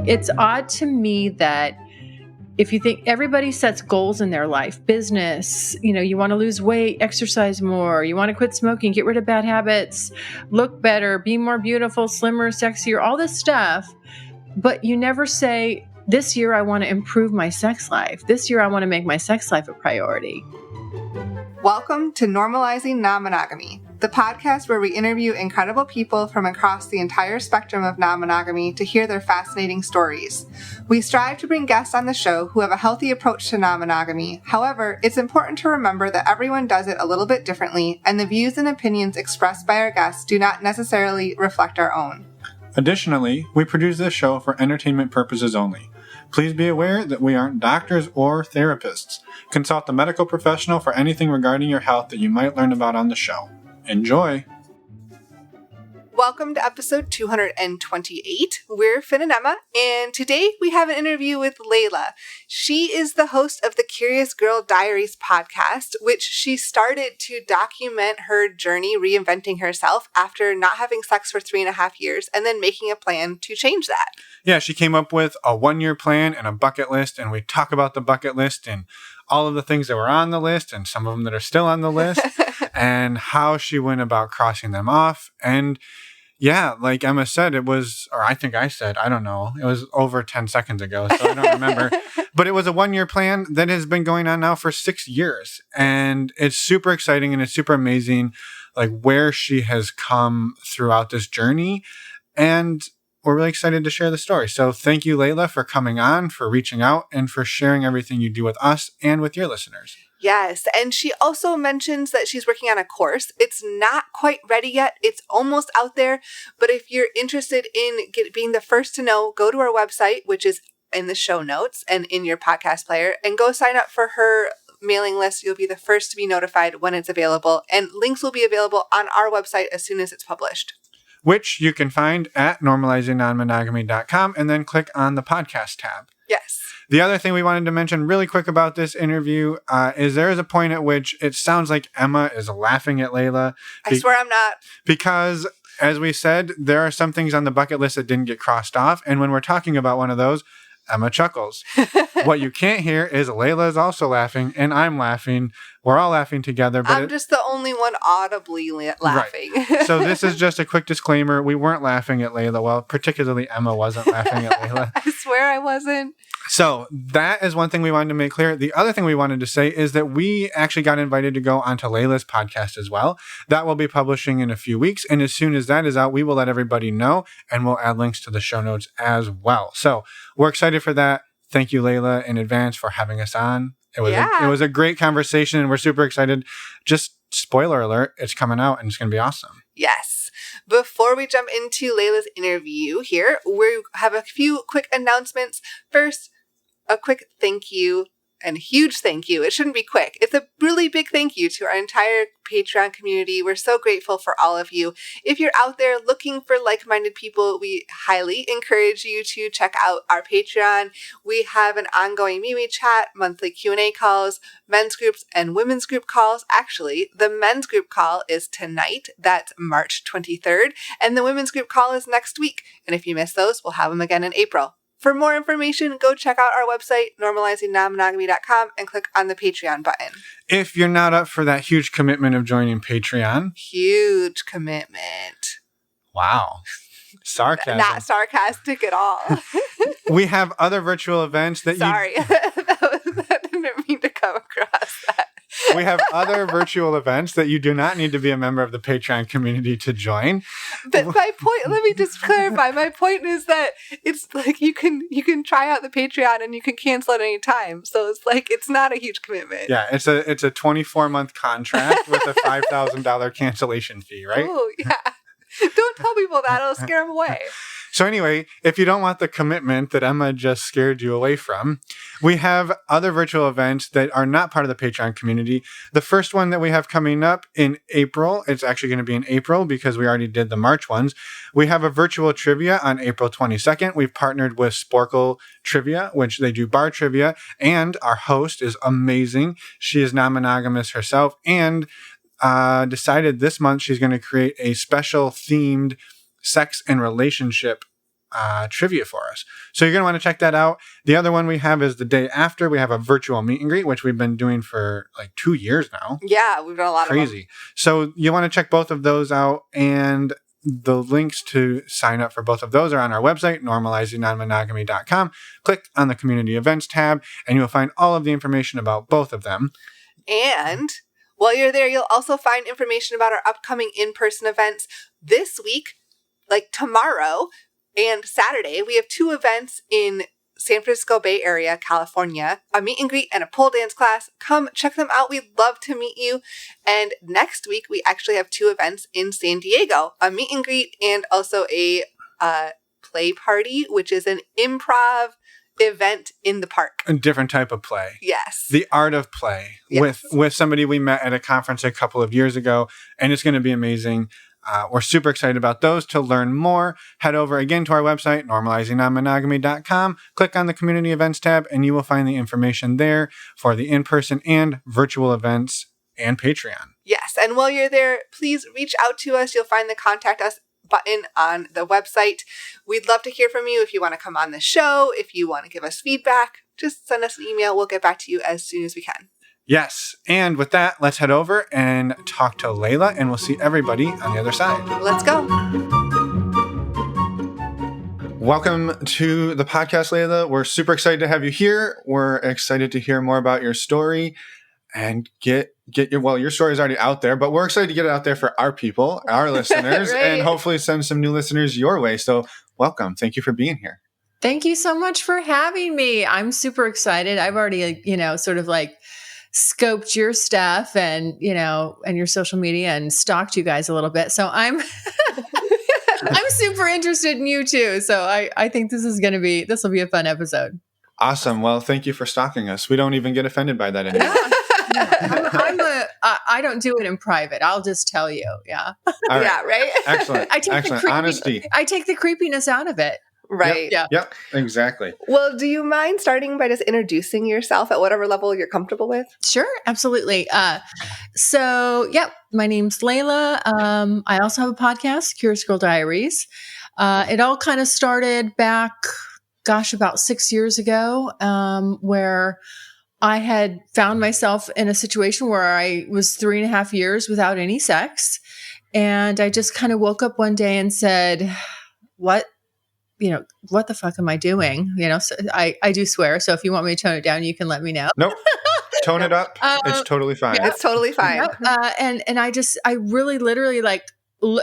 It's odd to me that if you think everybody sets goals in their life, business, you want to lose weight, exercise more, you want to quit smoking, get rid of bad habits, look better, be more beautiful, slimmer, sexier, all this stuff. But you never say, this year I want to improve my sex life. This year I want to make my sex life a priority. Welcome to Normalizing Non-Monogamy, the podcast where we interview incredible people from across the entire spectrum of non-monogamy to hear their fascinating stories. We strive to bring guests on the show who have a healthy approach to non-monogamy. However, it's important to remember that everyone does it a little bit differently, and the views and opinions expressed by our guests do not necessarily reflect our own. Additionally, we produce this show for entertainment purposes only. Please be aware that we aren't doctors or therapists. Consult a medical professional for anything regarding your health that you might learn about on the show. Enjoy! Welcome to episode 228. We're Finn and Emma, and today we have an interview with Layla. She is the host of the Curious Girl Diaries podcast, which she started to document her journey reinventing herself after not having sex for 3.5 years and then making a plan to change that. Yeah, she came up with a 1-year plan and a bucket list, and we talk about the bucket list and all of the things that were on the list and some of them that are still on the list and how she went about crossing them off. And yeah, like Emma said, it was, or I think I said, I don't know, it was over 10 seconds ago, so I don't remember. But it was a 1-year plan that has been going on now for 6 years. And it's super exciting and it's super amazing, like where she has come throughout this journey. And we're really excited to share the story. So thank you, Layla, for coming on, for reaching out, and for sharing everything you do with us and with your listeners. Yes, and she also mentions that she's working on a course. It's not quite ready yet. It's almost out there. But if you're interested in being the first to know, go to our website, which is in the show notes and in your podcast player, and go sign up for her mailing list. You'll be the first to be notified when it's available. And links will be available on our website as soon as it's published, which you can find at normalizingnonmonogamy.com and then click on the podcast tab. Yes. The other thing we wanted to mention really quick about this interview is there is a point at which it sounds like Emma is laughing at Layla. I swear I'm not. Because, as we said, there are some things on the bucket list that didn't get crossed off. And when we're talking about one of those, Emma chuckles. What you can't hear is Layla is also laughing and I'm laughing. We're all laughing together. But I'm just the only one audibly laughing. Right. So this is just a quick disclaimer. We weren't laughing at Layla. Well, particularly Emma wasn't laughing at Layla. I swear I wasn't. So that is one thing we wanted to make clear. The other thing we wanted to say is that we actually got invited to go onto Layla's podcast as well. That will be publishing in a few weeks. And as soon as that is out, we will let everybody know and we'll add links to the show notes as well. So we're excited for that. Thank you, Layla, in advance for having us on. It was a great conversation and we're super excited. Just spoiler alert, it's coming out and it's going to be awesome. Yes. Before we jump into Layla's interview here, we have a few quick announcements. First, a quick thank you and huge thank you. It shouldn't be quick. It's a really big thank you to our entire Patreon community. We're so grateful for all of you. If you're out there looking for like-minded people, we highly encourage you to check out our Patreon. We have an ongoing MeWe chat, monthly Q&A calls, men's groups, and women's group calls. Actually, the men's group call is tonight. That's March 23rd. And the women's group call is next week. And if you miss those, we'll have them again in April. For more information, go check out our website, normalizingnonmonogamy.com, and click on the Patreon button. If you're not up for that huge commitment of joining Patreon. Huge commitment. Wow. Sarcasm. Not sarcastic at all. We have other virtual events that Sorry. That didn't mean to come across that. We have other virtual events that you do not need to be a member of the Patreon community to join. But my point, let me just clarify. My point is that it's like you can try out the Patreon and you can cancel at any time. So it's like it's not a huge commitment. Yeah, it's a 24-month contract with a $5,000 cancellation fee, right? Oh, yeah. Don't tell people that. It'll scare them away. So anyway, if you don't want the commitment that Emma just scared you away from, we have other virtual events that are not part of the Patreon community. The first one that we have coming up in April, it's actually going to be in April because we already did the March ones. We have a virtual trivia on April 22nd. We've partnered with Sporkle Trivia, which they do bar trivia, and our host is amazing. She is non-monogamous herself and decided this month she's going to create a special themed sex and relationship trivia for us. So you're going to want to check that out. The other one we have is the day after. We have a virtual meet and greet, which we've been doing for like 2 years now. Yeah, we've done a lot of them. Crazy. So you want to check both of those out, and the links to sign up for both of those are on our website, normalizingnonmonogamy.com. Click on the community events tab, and you'll find all of the information about both of them. And while you're there, you'll also find information about our upcoming in-person events this week, like tomorrow and Saturday. We have 2 events in San Francisco Bay Area, California, a meet and greet and a pole dance class. Come check them out. We'd love to meet you. And next week, we actually have 2 events in San Diego, a meet and greet and also a play party, which is an improv event in the park. A different type of play. Yes. The art of play. Yes. With somebody we met at a conference a couple of years ago, and it's going to be amazing. We're super excited about those. To learn more, head over again to our website, normalizingnonmonogamy.com. Click on the community events tab, and you will find the information there for the in-person and virtual events and Patreon. Yes. And while you're there, please reach out to us. You'll find the contact us button on the website. We'd love to hear from you if you want to come on the show, if you want to give us feedback. Just send us an email. We'll get back to you as soon as we can. Yes. And with that, let's head over and talk to Layla, and we'll see everybody on the other side. Let's go. Welcome to the podcast, Layla. We're super excited to have you here. We're excited to hear more about your story and get your story is already out there, but we're excited to get it out there for our people, our listeners, Right. and hopefully send some new listeners your way. So welcome. Thank you for being here. Thank you so much for having me. I'm super excited. I've already, sort of like scoped your stuff and, and your social media and stalked you guys a little bit. So I'm I'm super interested in you too. So I think this will be a fun episode. Awesome. Well, thank you for stalking us. We don't even get offended by that anymore. I don't do it in private. I'll just tell you. Yeah. All right. Yeah, right? Excellent. Excellent. Honesty. I take the creepiness out of it. Right. Yeah. Yep. Exactly. Well, do you mind starting by just introducing yourself at whatever level you're comfortable with? Sure, absolutely. My name's Layla. I also have a podcast, Curious Girl Diaries. It all kind of started back, about 6 years ago, where I had found myself in a situation where I was 3.5 years without any sex. And I just kind of woke up one day and said, what the fuck am I doing? So I do swear. So if you want me to tone it down, you can let me know. Nope. Tone it up. It's totally fine. It's totally fine. And I really literally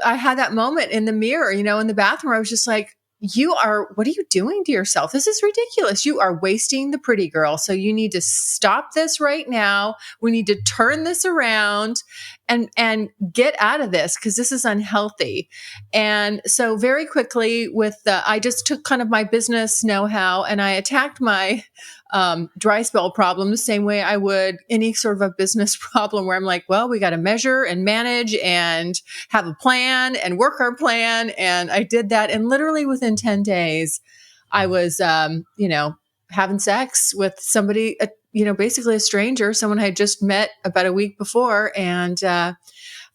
I had that moment in the mirror, in the bathroom. I was just like, what are you doing to yourself? This is ridiculous. You are wasting the pretty girl. So you need to stop this right now. We need to turn this around and get out of this because this is unhealthy. And so very quickly I just took kind of my business know-how and I attacked my dry spell problem the same way I would any sort of a business problem where I'm like, well, we got to measure and manage and have a plan and work our plan. And I did that. And literally within 10 days, I was, having sex with somebody, basically a stranger, someone I had just met about a week before. And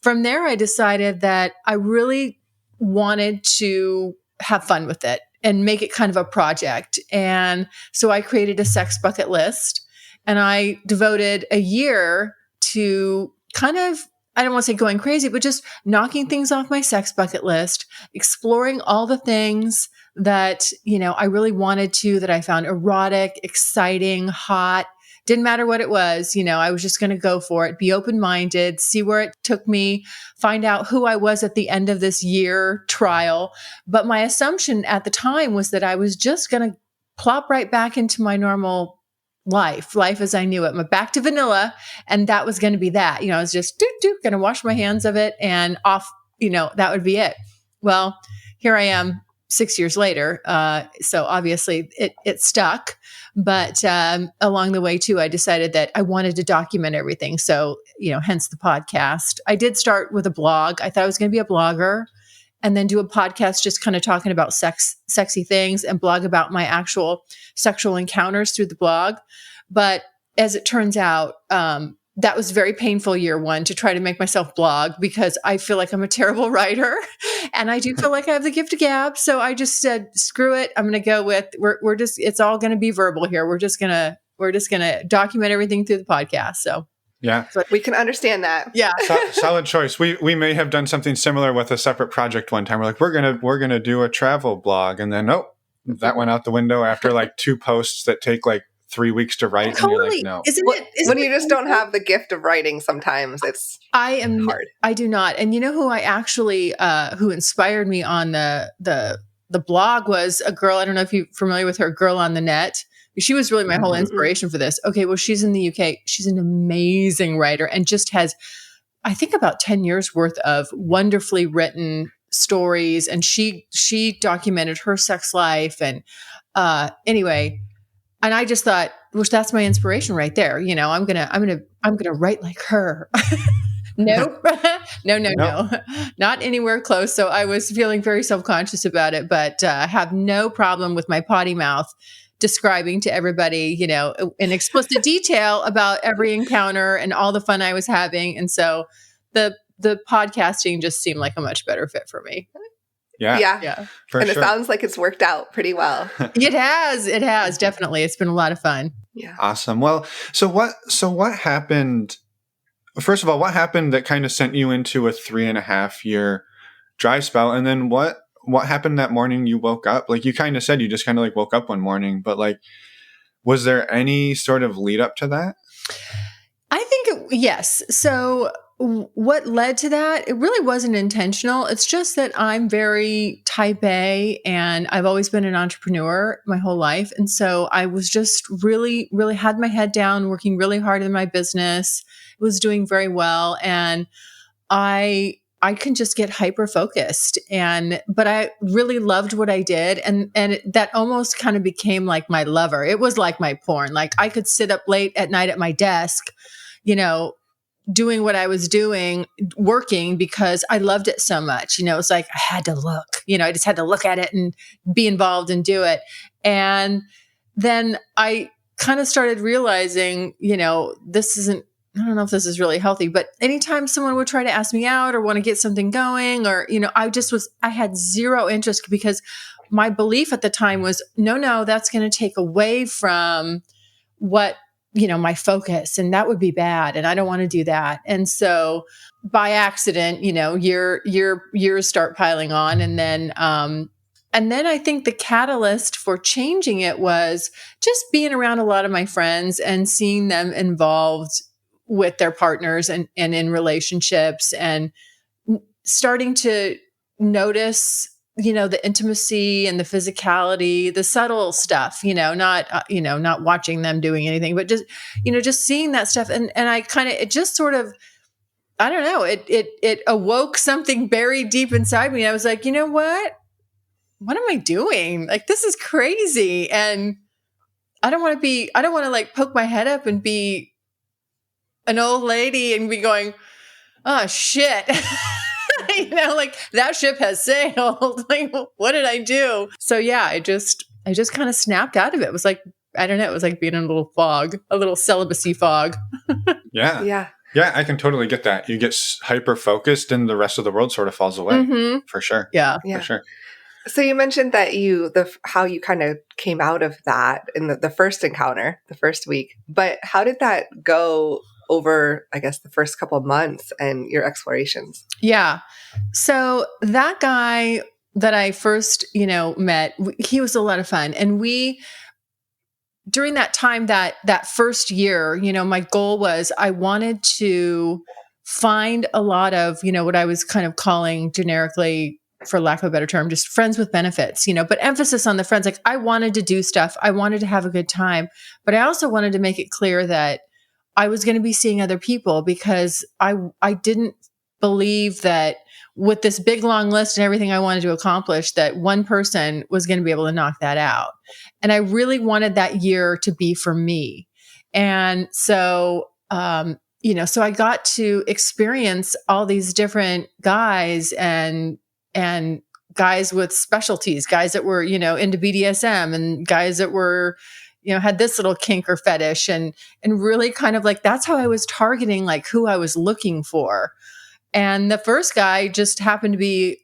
from there, I decided that I really wanted to have fun with it and make it kind of a project. And so I created a sex bucket list and I devoted a year to kind of, I don't want to say going crazy, but just knocking things off my sex bucket list, exploring all the things that, I really wanted to, that I found erotic, exciting, hot. Didn't matter what it was, I was just going to go for it, be open-minded, see where it took me, find out who I was at the end of this year trial. But my assumption at the time was that I was just going to plop right back into my normal life as I knew it, back to vanilla. And that was going to be that, I was just going to wash my hands of it and off, that would be it. Well, here I am 6 years later. So obviously it stuck. But along the way, too, I decided that I wanted to document everything. So, hence the podcast. I did start with a blog. I thought I was going to be a blogger and then do a podcast just kind of talking about sexy things and blog about my actual sexual encounters through the blog. But as it turns out, that was very painful year one to try to make myself blog because I feel like I'm a terrible writer and I do feel like I have the gift of gab. So I just said, screw it. I'm going to go with, we're just, it's all going to be verbal here. We're just going to document everything through the podcast. So Yeah. We can understand that. yeah. Solid choice. We may have done something similar with a separate project one time. We're like, we're gonna do a travel blog, and then nope, that went out the window after like 2 posts that take like 3 weeks to write. Totally. And you're like, no. When you just don't have the gift of writing, sometimes it's hard. I do not. And you know who I actually who inspired me on the blog was a girl. I don't know if you're familiar with her, Girl on the Net. She was really my whole inspiration for this. Okay, well, she's in the UK. She's an amazing writer and just has, I think, about 10 years worth of wonderfully written stories. And she documented her sex life. And anyway, and I just thought, well, that's my inspiration right there. You know, I'm gonna write like her. Nope. No, not anywhere close. So I was feeling very self-conscious about it, but have no problem with my potty mouth describing to everybody, you know, in explicit detail about every encounter and all the fun I was having. And so the podcasting just seemed like a much better fit for me. Yeah. For and sure. it sounds like it's worked out pretty well. It has definitely. It's been a lot of fun. Yeah. Awesome. Well, so what happened? First of all, what happened that kind of sent you into a 3.5 year dry spell? And then what happened that morning you woke up? Like you kind of said, you just kind of like woke up one morning, but like, was there any sort of lead up to that? I think yes. So what led to that? It really wasn't intentional. It's just that I'm very type A and I've always been an entrepreneur my whole life. And so I was just really, really had my head down, working really hard in my business, was doing very well. And I can just get hyper focused but I really loved what I did. And that almost kind of became like my lover. It was like my porn. Like I could sit up late at night at my desk, you know, doing what I was doing, working because I loved it so much. You know, it's like I had to look, you know, I just had to look at it and be involved and do it. And then I kind of started realizing, you know, I don't know if this is really healthy, but anytime someone would try to ask me out or want to get something going or, you know, I had zero interest because my belief at the time was, no, that's going to take away from what, you know, my focus, and that would be bad. And I don't want to do that. And so by accident, you know, years start piling on. And then I think the catalyst for changing it was just being around a lot of my friends and seeing them involved with their partners and in relationships and starting to notice, you know, the intimacy and the physicality, the subtle stuff, not watching them doing anything, but just, you know, just seeing that stuff. And I kind of, it just sort of, I don't know, it awoke something buried deep inside me. I was like, you know what am I doing? Like, this is crazy. And I don't want to like poke my head up and be an old lady and be going, oh shit. You know, like that ship has sailed. Like, what did I do? So yeah, I just kind of snapped out of it. It was like, I don't know. It was like being in a little fog, a little celibacy fog. Yeah, I can totally get that. You get hyper focused and the rest of the world sort of falls away for sure. Yeah, for sure. So you mentioned that how you kind of came out of that in the first encounter, the first week, but how did that go over, I guess, the first couple of months and your explorations? Yeah. So that guy that I first, you know, met, he was a lot of fun. And during that time, that first year, you know, my goal was I wanted to find a lot of, you know, what I was kind of calling generically, for lack of a better term, just friends with benefits, you know, but emphasis on the friends. Like I wanted to do stuff. I wanted to have a good time, but I also wanted to make it clear that I was going to be seeing other people because I didn't believe that with this big long list and everything I wanted to accomplish, that one person was going to be able to knock that out. And I really wanted that year to be for me. And so, you know, so I got to experience all these different guys and guys with specialties, guys that were, you know, into BDSM and guys that were, had this little kink or fetish, and really kind of like, that's how I was targeting like who I was looking for. And the first guy just happened to be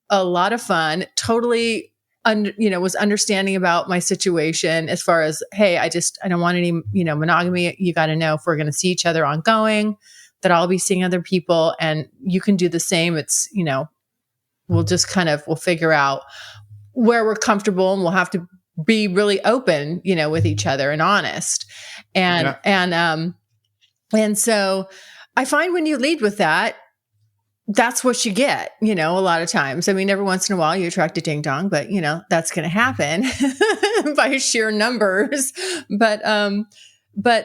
a lot of fun, totally was understanding about my situation as far as, hey, I don't want any, monogamy. You got to know if we're going to see each other ongoing, that I'll be seeing other people and you can do the same. It's, we'll figure out where we're comfortable, and we'll have to be really open, with each other and honest. And so I find when you lead with that, that's what you get, a lot of times. I mean, every once in a while you attract a ding dong, but that's going to happen by sheer numbers. But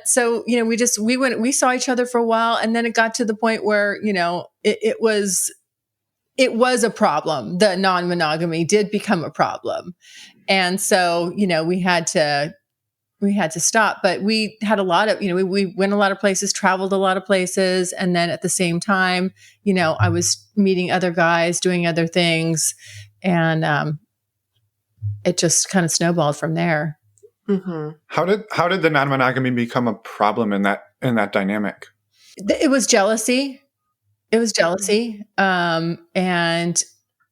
so, we saw each other for a while, and then it got to the point where, it was a problem. The non-monogamy did become a problem. And so, we had to stop, but we had a lot of, we went a lot of places, traveled a lot of places. And then at the same time, I was meeting other guys, doing other things. And it just kind of snowballed from there. Mm-hmm. How did the non-monogamy become a problem in that dynamic? It was jealousy. And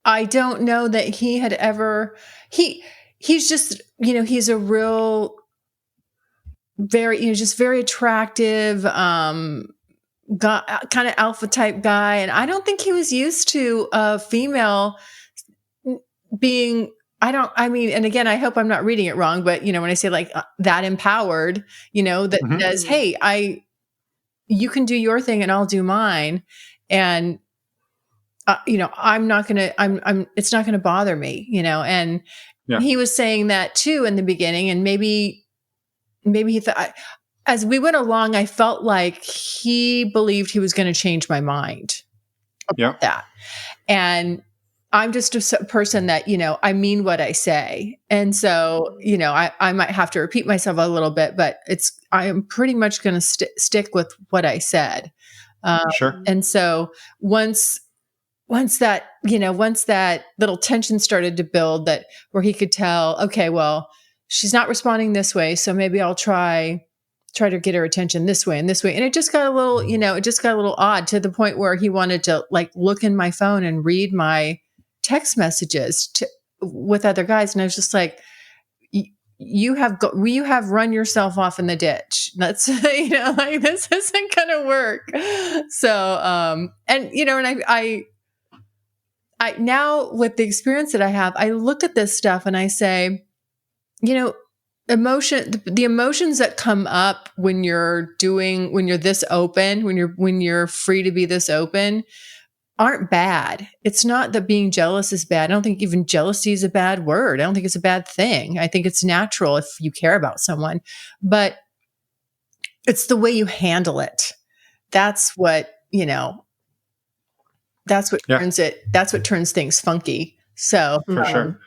I don't know that he had ever, he's just, he's a real, very, just very attractive, kind of alpha type guy. And I don't think he was used to a female being, and again, I hope I'm not reading it wrong, but when I say like that empowered, that says, hey, you can do your thing and I'll do mine. And, I'm not going to, it's not going to bother me, and he was saying that too in the beginning. And maybe he thought, as we went along, I felt like he believed he was going to change my mind about that. And I'm just a person that, I mean what I say. And so, I might have to repeat myself a little bit, but I am pretty much going to stick with what I said. Sure. And so once that little tension started to build, that where he could tell, okay, well, she's not responding this way, so maybe I'll try to get her attention this way and this way. And it just got a little, odd, to the point where he wanted to like look in my phone and read my text messages with other guys. And I was just like, you have run yourself off in the ditch. That's, like, this isn't going to work. So, and I now, with the experience that I have, I look at this stuff and I say, the emotions that come up when you're this open, when you're free to be this open, aren't bad. It's not that being jealous is bad. I don't think even jealousy is a bad word. I don't think it's a bad thing. I think it's natural if you care about someone, but it's the way you handle it. That's what, that's what turns things funky. So, for sure.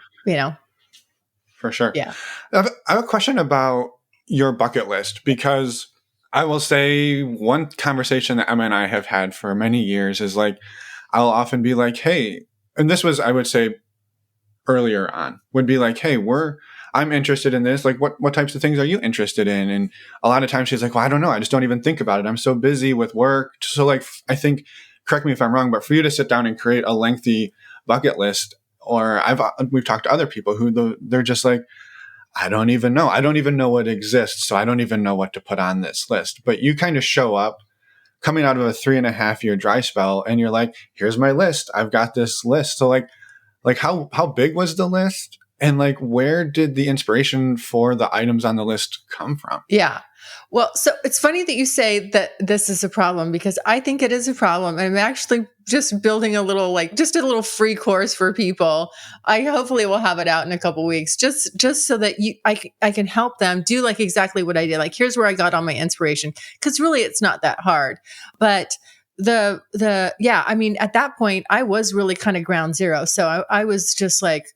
For sure. Yeah. I have a question about your bucket list, because I will say one conversation that Emma and I have had for many years is like, I'll often be like, hey, and this was, I would say earlier on, would be like, hey, I'm interested in this. Like, what types of things are you interested in? And a lot of times she's like, well, I don't know. I just don't even think about it. I'm so busy with work. So like, I think, correct me if I'm wrong, but for you to sit down and create a lengthy bucket list, or we've talked to other people who they're just like, I don't even know. I don't even know what exists. So I don't even know what to put on this list. But you kind of show up coming out of a 3.5-year dry spell, and you're like, here's my list. I've got this list. So like how big was the list? And like, where did the inspiration for the items on the list come from? Yeah. Well, so it's funny that you say that this is a problem, because I think it is a problem. I'm actually just building a little free course for people. I hopefully will have it out in a couple of weeks, just so that I can help them do like exactly what I did. Like, here's where I got all my inspiration, because really it's not that hard. But at that point I was really kind of ground zero. So I was just like,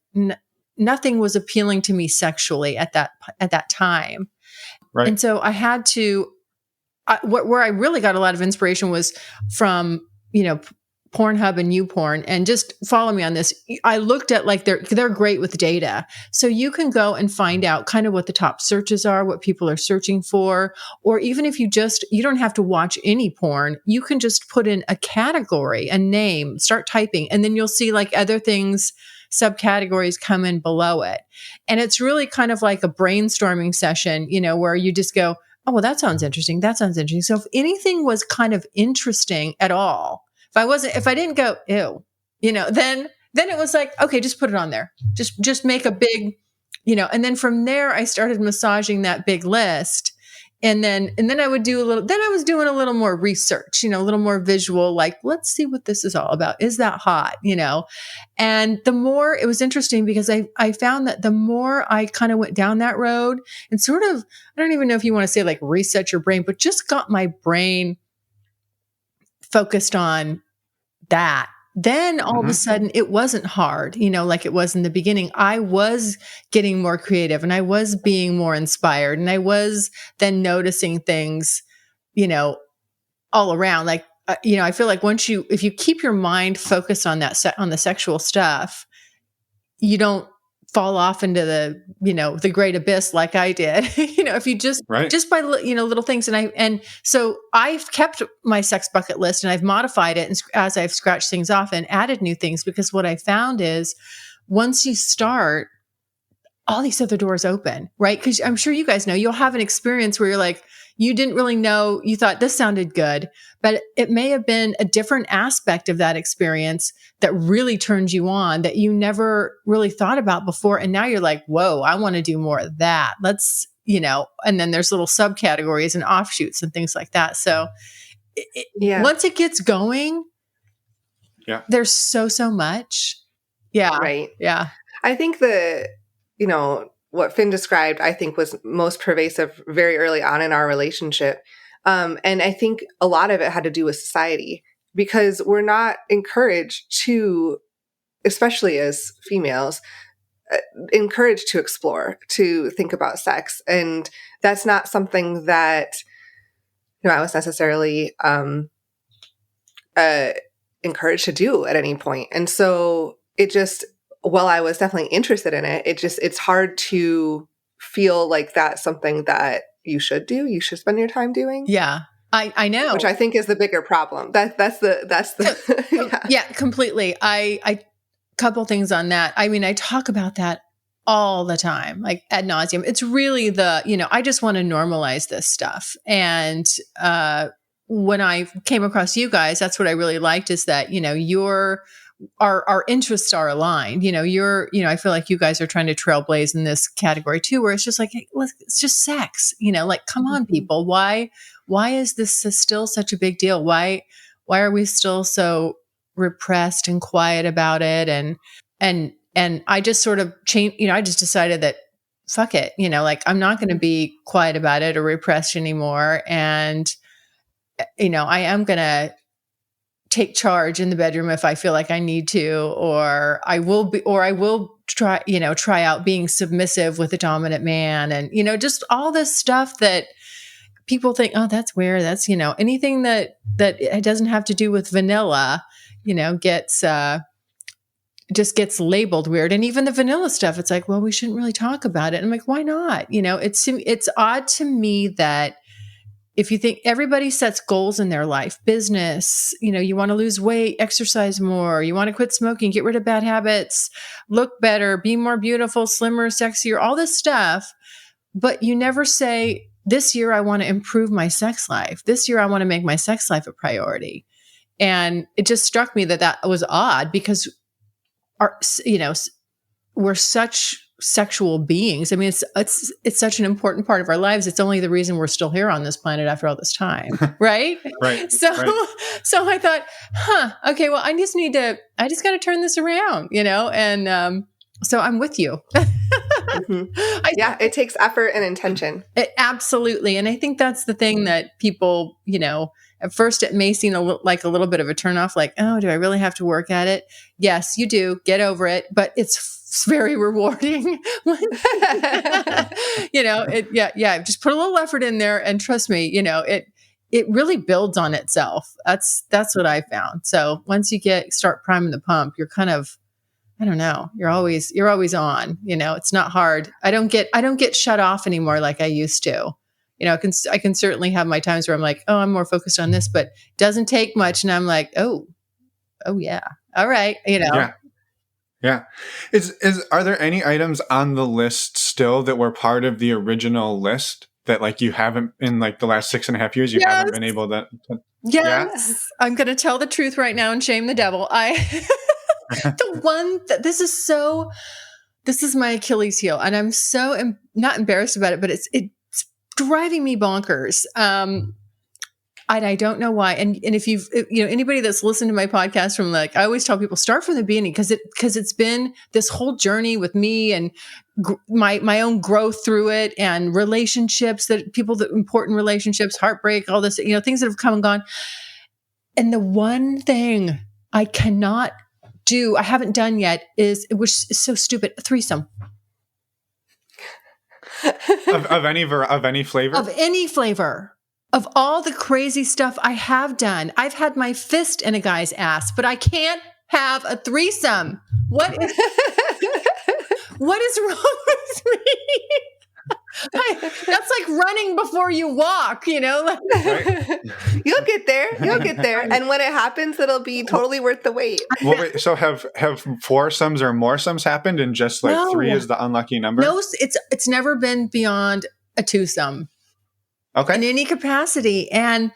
nothing was appealing to me sexually at that time. Right. And so I had to, where I really got a lot of inspiration was from, Pornhub and YouPorn, and just follow me on this. I looked at like they're great with data. So you can go and find out kind of what the top searches are, what people are searching for, or even if you don't have to watch any porn, you can just put in a category, a name, start typing, and then you'll see like other things, subcategories come in below it. And it's really kind of like a brainstorming session, where you just go, oh, well, that sounds interesting. That sounds interesting. So if anything was kind of interesting at all, if I didn't go, ew, then it was like, okay, just put it on there. Just make a big, and then from there I started massaging that big list. And then I was doing a little more research, a little more visual, like, let's see what this is all about. Is that hot? And the more it was interesting because I found that the more I kind of went down that road and sort of, I don't even know if you want to say like reset your brain, but just got my brain focused on that. Then all of a sudden it wasn't hard, like it was in the beginning. I was getting more creative and I was being more inspired and I was then noticing things, all around. Like, I feel like if you keep your mind focused on on the sexual stuff, you don't fall off into the great abyss like I did, if you just by, little things. And so I've kept my sex bucket list and I've modified it. And as I've scratched things off and added new things, because what I found is once you start, all these other doors open, right? Because I'm sure you guys know you'll have an experience where you're like, you didn't really know, you thought this sounded good, but it may have been a different aspect of that experience that really turned you on that you never really thought about before. And now you're like, whoa, I want to do more of that. Let's, and then there's little subcategories and offshoots and things like that. So once it gets going, there's so much. Yeah. Right. Yeah. I think what Finn described, I think was most pervasive very early on in our relationship. And I think a lot of it had to do with society because we're not encouraged to, especially as females, encouraged to explore, to think about sex. And that's not something that, I was necessarily encouraged to do at any point. And so it just, while I was definitely interested in it, it's hard to feel like that's something that you should do. You should spend your time doing. Yeah, I know. Which I think is the bigger problem. That's the yeah, completely. I couple things on that. I mean, I talk about that all the time, like ad nauseum. It's really I just want to normalize this stuff. And when I came across you guys, that's what I really liked is that, our interests are aligned. I feel like you guys are trying to trailblaze in this category too, where it's just like, hey, it's just sex, like, come on, people. Why is this still such a big deal? Why are we still so repressed and quiet about it? And I just sort of changed, I just decided that fuck it, I'm not going to be quiet about it or repressed anymore. And, I am going to take charge in the bedroom if I feel like I need to, or I will try out being submissive with a dominant man. And, just all this stuff that people think, oh, that's weird. That's, anything that it doesn't have to do with vanilla, just gets labeled weird. And even the vanilla stuff, it's like, well, we shouldn't really talk about it. And I'm like, why not? It's odd to me that if you think everybody sets goals in their life, business, you want to lose weight, exercise more, you want to quit smoking, get rid of bad habits, look better, be more beautiful, slimmer, sexier, all this stuff. But you never say, this year I want to improve my sex life. This year I want to make my sex life a priority. And it just struck me that was odd because we're such sexual beings. I mean, it's such an important part of our lives. It's only the reason we're still here on this planet after all this time. Right. Right. So I thought, okay, well, I just got to turn this around, and, so I'm with you. It takes effort and intention. Absolutely. And I think that's the thing that people, at first it may seem like a little bit of a turnoff, like, oh, do I really have to work at it? Yes, you do. Get over it. But it's very rewarding. Just put a little effort in there and trust me, it really builds on itself. That's what I found. So once you start priming the pump, you're kind of, I don't know, you're always on, it's not hard. I don't get shut off anymore like I used to. I can certainly have my times where I'm like, oh, I'm more focused on this, but it doesn't take much. And I'm like, oh yeah. All right. Yeah. Yeah. Are there any items on the list still that were part of the original list that like you haven't in like the last 6.5 years, you haven't been able to Yes. Yeah? I'm going to tell the truth right now and shame the devil. The one that this is my Achilles heel, and I'm so not embarrassed about it, but it's driving me bonkers. And I don't know why. And if anybody that's listened to my podcast from like, I always tell people start from the beginning because it's been this whole journey with me and my own growth through it and relationships important relationships, heartbreak, all this, things that have come and gone. And the one thing I cannot do, I haven't done yet which is so stupid, a threesome. of any flavor? Of any flavor. Of all the crazy stuff I have done, I've had my fist in a guy's ass, but I can't have a threesome. What is wrong with me? That's like running before you walk, Right. You'll get there. And when it happens, it'll be totally worth the wait. Well, wait, so have foursomes or moresomes happened and just like No. 3 is the unlucky number? No, it's never been beyond a twosome. Okay. In any capacity. And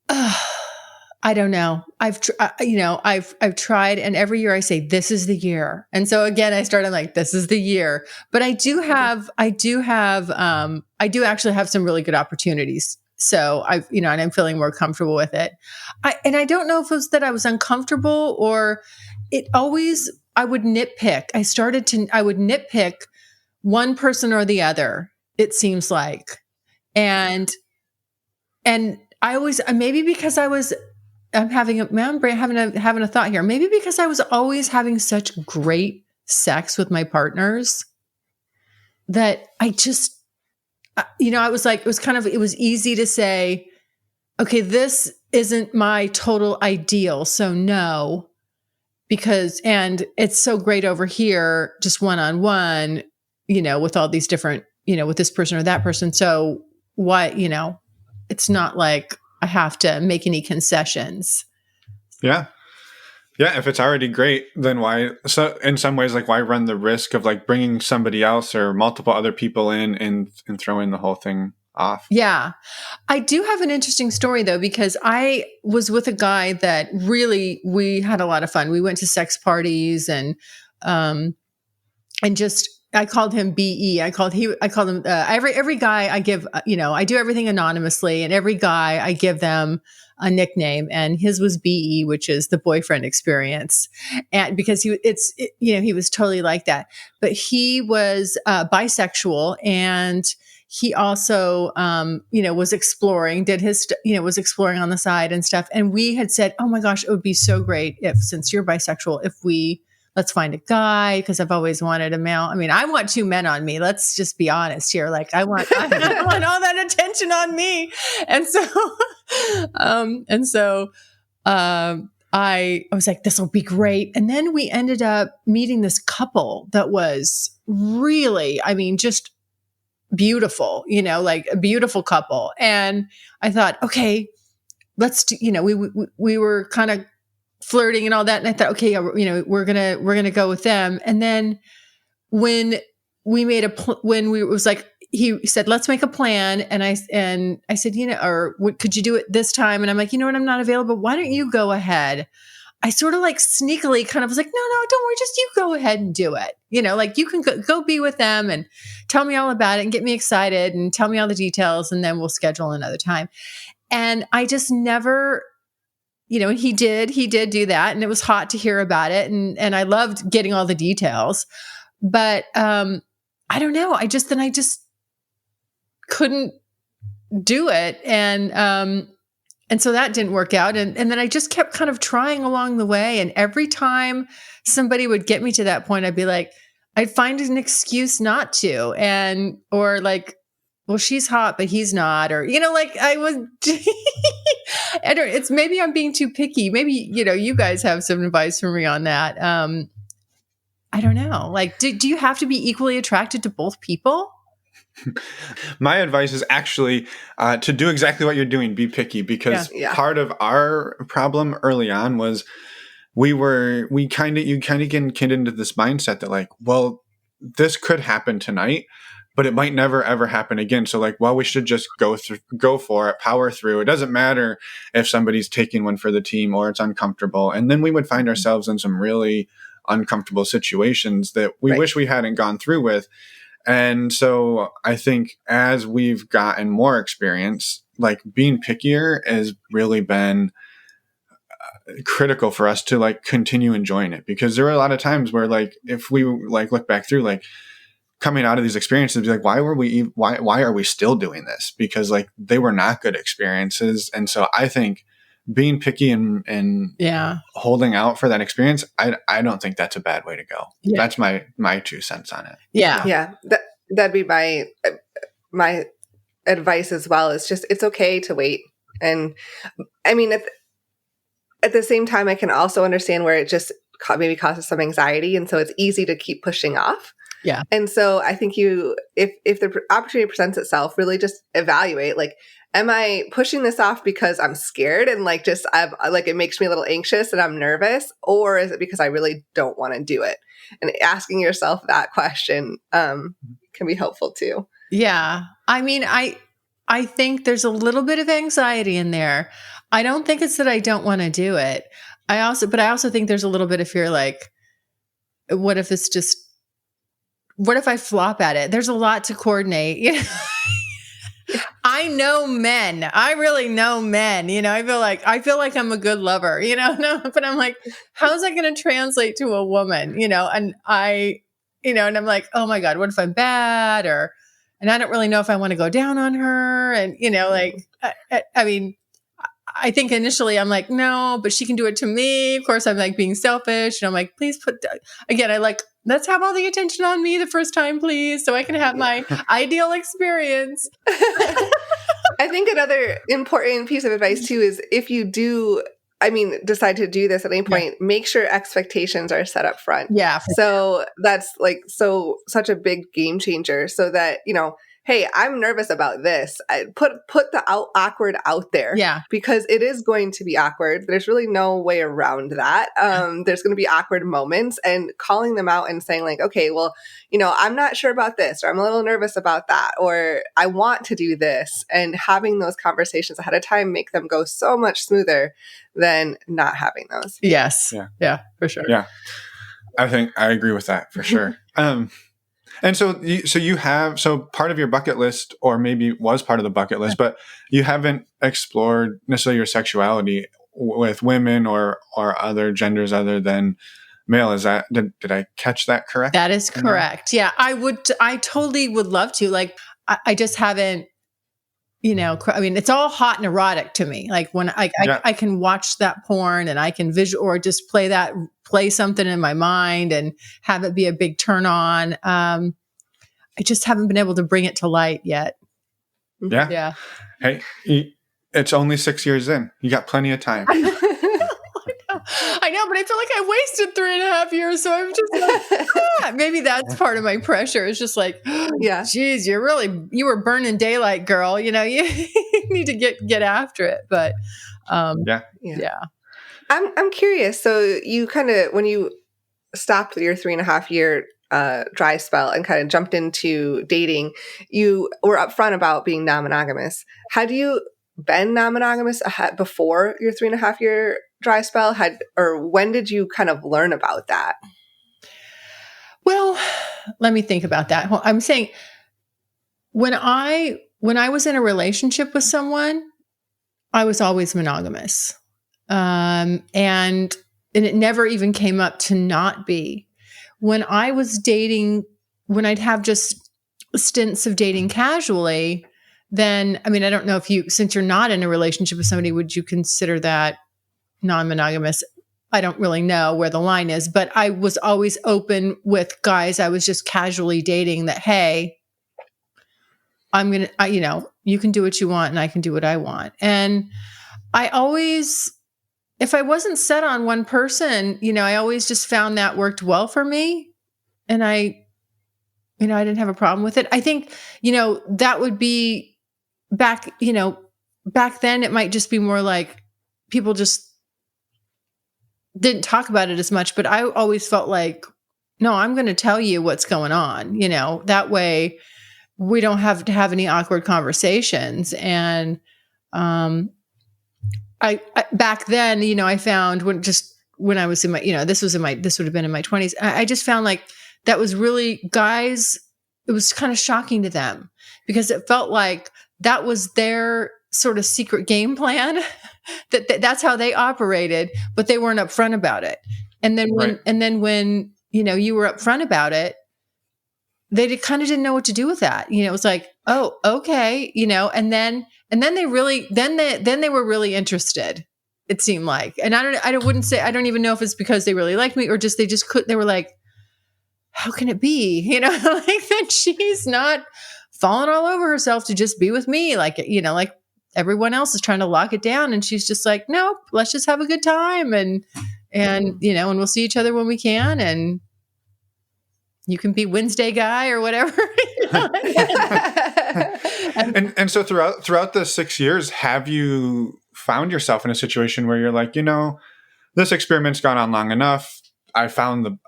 I don't know. I've tried, and every year I say, this is the year. And so again, I'm like, this is the year, but I do actually have some really good opportunities. So and I'm feeling more comfortable with it. I don't know if it was that I was uncomfortable or I would nitpick. I would nitpick one person or the other, it seems like. And I always, maybe because I'm having a thought here. Maybe because I was always having such great sex with my partners that I just, I was like, it was easy to say, okay, this isn't my total ideal. So no, and it's so great over here, just one-on-one, with all these different, with this person or that person. So why, it's not like I have to make any concessions. Yeah. Yeah. If it's already great, then why? So in some ways, like why run the risk of like bringing somebody else or multiple other people in and throwing the whole thing off? Yeah. I do have an interesting story though, because I was with a guy that really, we had a lot of fun. We went to sex parties and just, I called him BE. I called him, every guy I give, I do everything anonymously, and every guy I give them a nickname, and his was BE, which is the boyfriend experience. And because he was totally like that, but he was bisexual, and he also, was exploring, was exploring on the side and stuff. And we had said, oh my gosh, it would be so great since you're bisexual, let's find a guy, because I've always wanted a male. I mean, I want 2 men on me. Let's just be honest here. Like I want all that attention on me. And so, I was like, this will be great. And then we ended up meeting this couple that was really, just beautiful, like a beautiful couple. And I thought, okay, let's do, we were kind of flirting and all that. And I thought, okay, we're going to go with them. And then when we made he said, let's make a plan. And I said, could you do it this time? And I'm like, you know what? I'm not available. Why don't you go ahead? I sort of like sneakily kind of was like, no, don't worry. Just you go ahead and do it. Like you can go be with them and tell me all about it and get me excited and tell me all the details. And then we'll schedule another time. And I just never, he did do that, and it was hot to hear about it. And I loved getting all the details, but, I don't know. I just couldn't do it. And so that didn't work out. And then I just kept kind of trying along the way. And every time somebody would get me to that point, I'd find an excuse not to. well, she's hot, but he's not, or, like I was, I don't, it's maybe I'm being too picky. Maybe, you guys have some advice for me on that. I don't know. Like, do you have to be equally attracted to both people? My advice is actually to do exactly what you're doing. Be picky, because part of our problem early on was you kind of get into this mindset that like, well, this could happen tonight, but it might never ever happen again. So like, well, we should just go for it, power through. It doesn't matter if somebody's taking one for the team or it's uncomfortable. And then we would find ourselves in some really uncomfortable situations that we wish we hadn't gone through with. And so I think as we've gotten more experience, like being pickier has really been critical for us to like continue enjoying it, because there were a lot of times where like, if we like look back through, like coming out of these experiences, be like, why are we still doing this? Because like they were not good experiences. And so I think being picky and holding out for that experience, I don't think that's a bad way to go. Yeah. That's my 2 cents on it. Yeah. Yeah. That'd be my advice as well. Is just, it's okay to wait. And I mean, at the same time, I can also understand where it just maybe causes some anxiety. And so it's easy to keep pushing off. Yeah. And so I think if the opportunity presents itself, really just evaluate, like, am I pushing this off because I'm scared and like it makes me a little anxious and I'm nervous, or is it because I really don't want to do it? And asking yourself that question can be helpful too. Yeah. I mean, I think there's a little bit of anxiety in there. I don't think it's that I don't want to do it. I also think there's a little bit of fear, like, what if I flop at it? There's a lot to coordinate. I know men. I really know men. I feel like I'm a good lover, no, but I'm like, how's that going to translate to a woman? And I'm like, oh my God, what if I'm bad? And I don't really know if I want to go down on her. And, I mean, I think initially I'm like, no, but she can do it to me. Of course, I'm like being selfish. And I'm like, please let's have all the attention on me the first time, please, so I can have my ideal experience. I think another important piece of advice too is, if you do, decide to do this at any point, make sure expectations are set up front. Yeah. So that's like such a big game changer, so that, hey, I'm nervous about this. I put the awkward out there. Yeah. Because it is going to be awkward. There's really no way around that. There's going to be awkward moments, and calling them out and saying like, okay, well, I'm not sure about this, or I'm a little nervous about that, or I want to do this, and having those conversations ahead of time make them go so much smoother than not having those. Yes. Yeah, for sure. Yeah. I think I agree with that for sure. And so part of your bucket list, or maybe was part of the bucket list, but you haven't explored necessarily your sexuality with women or other genders other than male. Is that, did I catch that correct? That is correct. Yeah. I totally would love to. Like, I just haven't, it's all hot and erotic to me. Like when I can watch that porn and I can or just play something in my mind and have it be a big turn on. I just haven't been able to bring it to light yet. Yeah. Yeah. Hey, it's only 6 years in. You got plenty of time. I know, but I feel like I wasted 3.5 years. So I'm just like, maybe that's part of my pressure. It's just like, geez, you were burning daylight, girl. You need to get after it. But yeah. I'm curious. So you kind of, when you stopped your 3.5 year dry spell and kind of jumped into dating, you were upfront about being non-monogamous. Had you been non-monogamous before your 3.5 year dry spell? Or when did you kind of learn about that? Well, let me think about that. I'm saying when I was in a relationship with someone, I was always monogamous. And it never even came up to not be. When I was dating, when I'd have just stints of dating casually, then, I don't know if since you're not in a relationship with somebody, would you consider that non-monogamous? I don't really know where the line is, but I was always open with guys I was just casually dating that, hey, you can do what you want and I can do what I want. And I always, if I wasn't set on one person, I always just found that worked well for me. And I didn't have a problem with it. I think, that would be back then it might just be more like people just didn't talk about it as much, but I always felt like, no, I'm going to tell you what's going on, that way we don't have to have any awkward conversations. And, I back then, I found when I was in my, this would have been in my 20s. I just found like that was really guys, it was kind of shocking to them because it felt like that was their sort of secret game plan that's how they operated, but they weren't upfront about it. And then when you were upfront about it, they kind of didn't know what to do with that. It was like, oh, okay. And then they really, then they were really interested, it seemed like. And I wouldn't say, I don't even know if it's because they really liked me or just, they were like, how can it be? Like that she's not falling all over herself to just be with me. Like, like everyone else is trying to lock it down. And she's just like, nope, let's just have a good time. And and we'll see each other when we can. And you can be Wednesday guy or whatever. And so throughout the 6 years, have you found yourself in a situation where you're like, this experiment's gone on long enough. I found the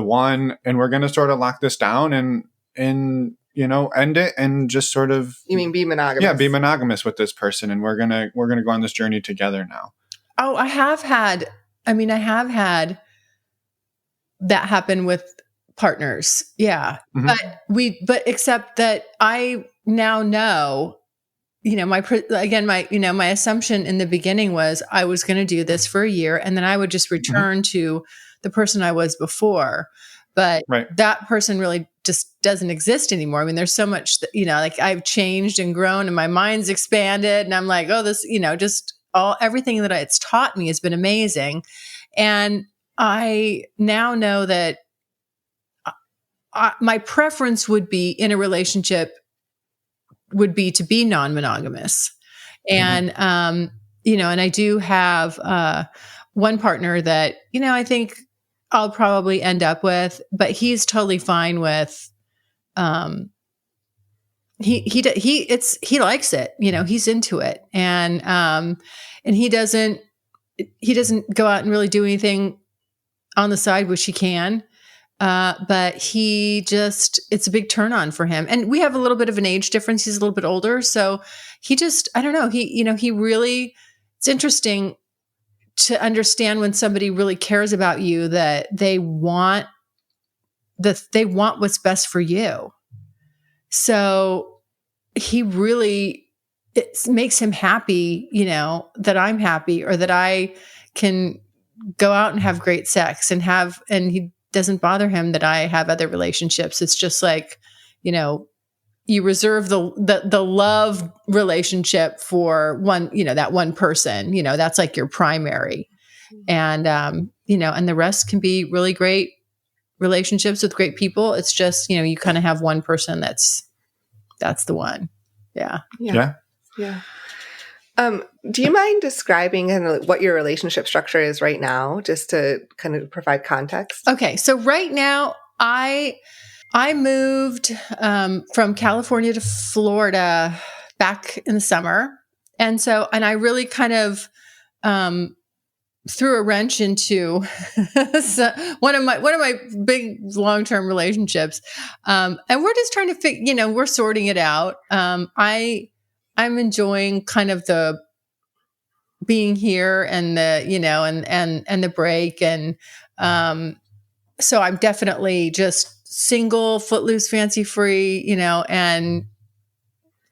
one, and we're going to sort of lock this down and end it and just sort of. You mean be monogamous? Yeah, be monogamous with this person, and we're gonna go on this journey together now. Oh, I have had that happen with partners. Yeah. Mm-hmm. But except that I now know, my assumption in the beginning was I was going to do this for a year and then I would just return to the person I was before. But that person really just doesn't exist anymore. I mean, there's so much that, like I've changed and grown and my mind's expanded and I'm like, oh, this, just everything that it's taught me has been amazing. And I now know that my preference would be in a relationship would be to be non-monogamous. And, and I do have one partner that, I think I'll probably end up with, but he's totally fine with, he likes it, he's into it. And he doesn't go out and really do anything on the side, which he can. But it's a big turn on for him. And we have a little bit of an age difference. He's a little bit older. So I don't know. He really, it's interesting to understand when somebody really cares about you that they want what's best for you. So it makes him happy, that I'm happy or that I can go out and have great sex and he doesn't bother him that I have other relationships. It's just like, you reserve the love relationship for one, that one person, that's like your primary. And, and the rest can be really great relationships with great people. It's just, you kind of have one person that's the one. Yeah. Do you mind describing kind of what your relationship structure is right now, just to kind of provide context? Okay. So right now I moved from California to Florida back in the summer. And I really kind of threw a wrench into one of my big long-term relationships. And we're just trying to we're sorting it out. I'm enjoying kind of the being here and the, and the break. And so I'm definitely just single, footloose, fancy free, and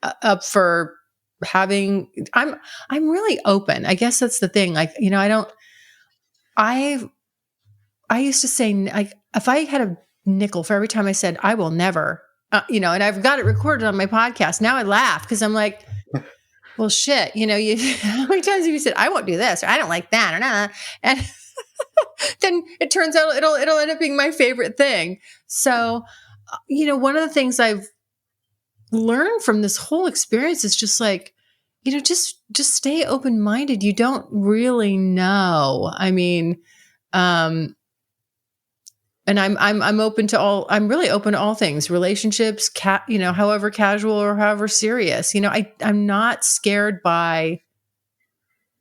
up for having, I'm really open. I guess that's the thing. Like, I used to say, like, if I had a nickel for every time I said, I will never, and I've got it recorded on my podcast. Now I laugh because I'm like, well, shit, how many times have you said, I won't do this, or I don't like that, or not? And then it turns out it'll end up being my favorite thing. So, one of the things learned from this whole experience is just like, just stay open-minded. You don't really know. I mean, and I'm open to all, I'm really open to all things, relationships, however casual or however serious, I'm not scared by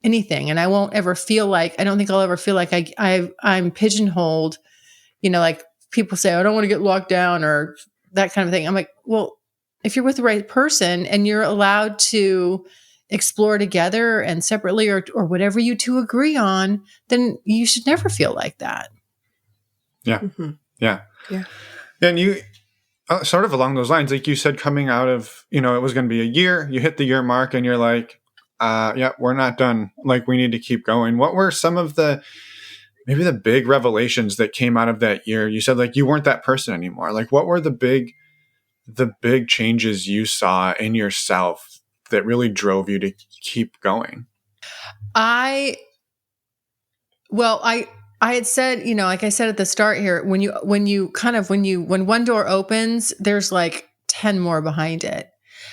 anything. And I won't ever feel like, I don't think I'll ever feel like I'm pigeonholed, like people say, I don't want to get locked down or that kind of thing. I'm like, well, if you're with the right person and you're allowed to explore together and separately or whatever you two agree on, then you should never feel like that. Yeah. Mm-hmm. Yeah. Yeah. And you, sort of along those lines, like you said, coming out of, it was going to be a year, you hit the year mark and you're like, yeah, we're not done. Like, we need to keep going. What were some of maybe the big revelations that came out of that year? You said like you weren't that person anymore. Like, what were the big changes you saw in yourself that really drove you to keep going? I had said, like I said at the start here, when one door opens, there's like 10 more behind it.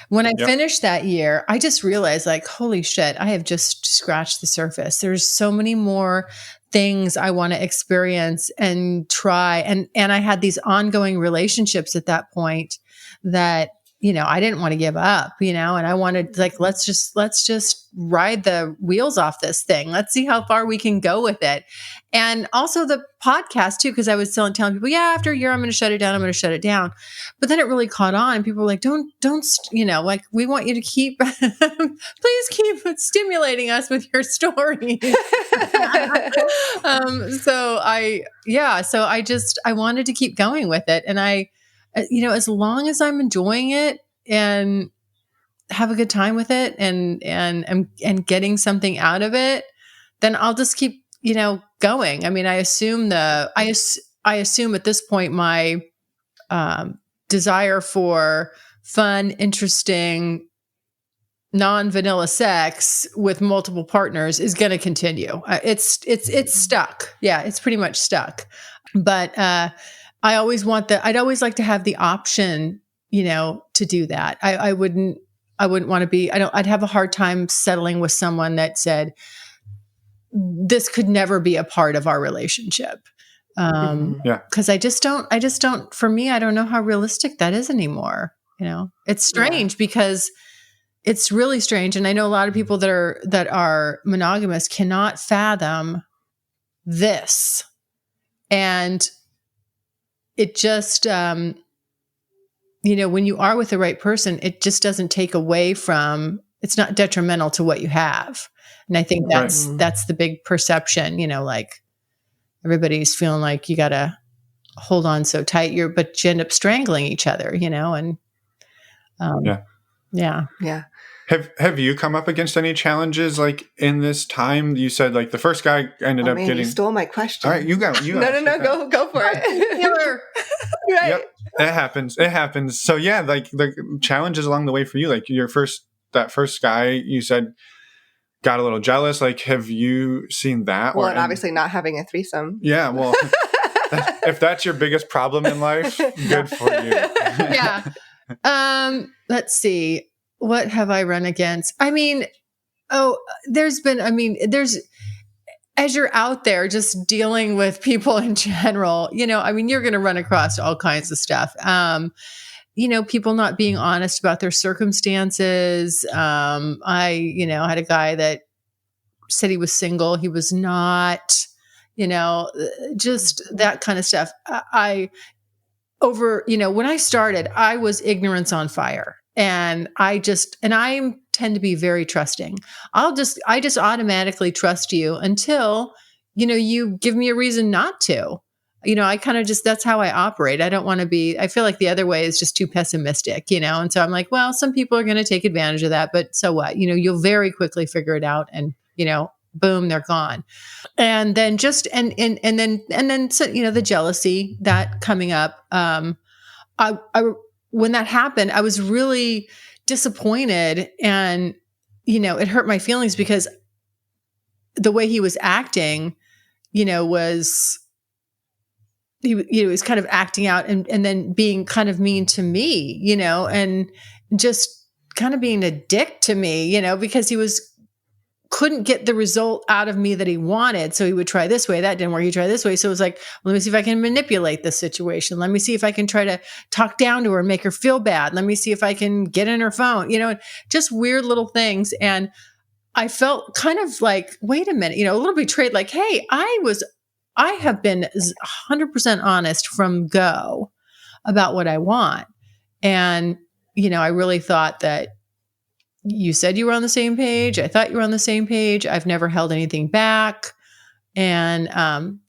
When I finished that year, I just realized like, holy shit, I have just scratched the surface. There's so many more things I want to experience and try. And I had these ongoing relationships at that point that, I didn't want to give up, and I wanted like, let's just ride the wheels off this thing. Let's see how far we can go with it. And also the podcast too, because I was telling people, after a year, I'm going to shut it down. But then it really caught on. People were like, don't, like, we want you to keep, please keep stimulating us with your stories. So I wanted to keep going with it. And as long as I'm enjoying it and have a good time with it and getting something out of it, then I'll just keep, going. I mean, I assume I assume at this point, my, desire for fun, interesting, non-vanilla sex with multiple partners is going to continue. It's stuck. Yeah. It's pretty much stuck, but, I'd always like to have the option, to do that. I wouldn't want to be, I'd have a hard time settling with someone that said, this could never be a part of our relationship. Cause I just don't, for me, I don't know how realistic that is anymore. It's strange because it's really strange. And I know a lot of people that are monogamous cannot fathom this. And it just, when you are with the right person, it just doesn't take away from, it's not detrimental to what you have. And I think that's the big perception, like everybody's feeling like you got to hold on so tight, but you end up strangling each other, and, yeah. Have you come up against any challenges like in this time? You said like the first guy ended up getting. You stole my question. All right, you go. No, go for it. Right. Yep, it happens. So yeah, like the challenges along the way for you, like that first guy you said got a little jealous. Like, have you seen that? Well, and obviously not having a threesome. Yeah, well, if that's your biggest problem in life, good for you. Yeah. Let's see. What have I run against? I mean, as you're out there just dealing with people in general, you're going to run across all kinds of stuff. People not being honest about their circumstances. I had a guy that said he was single. He was not, just that kind of stuff. When I started, I was ignorance on fire. And I tend to be very trusting. I just automatically trust you until, you give me a reason not to. I kind of that's how I operate. I don't want to be, I feel like the other way is just too pessimistic, and so I'm like, well, some people are going to take advantage of that, but so what? You'll very quickly figure it out and, boom, they're gone. And then so, the jealousy that coming up, when that happened, I was really disappointed and, it hurt my feelings because the way he was acting, was, he was kind of acting out and then being kind of mean to me, and just kind of being a dick to me, because he couldn't get the result out of me that he wanted. So he would try this way. That didn't work. He tried this way. So it was like, let me see if I can manipulate this situation. Let me see if I can try to talk down to her and make her feel bad. Let me see if I can get in her phone, just weird little things. And I felt kind of like, wait a minute, a little betrayed, like, hey, I have been 100% honest from go about what I want. And, I really thought that you said you were on the same page. I thought you were on the same page. I've never held anything back. And, and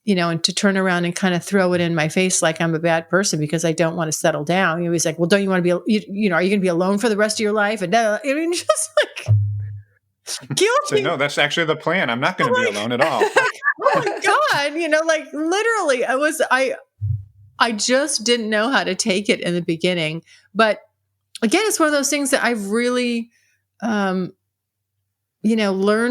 to turn around and kind of throw it in my face like I'm a bad person because I don't want to settle down. He's like, well, don't you want to be, are you going to be alone for the rest of your life? And just like guilty. So no, that's actually the plan. I'm not going to be alone at all. Oh my God. Like literally I just didn't know how to take it in the beginning. But again, it's one of those things that I've really, learned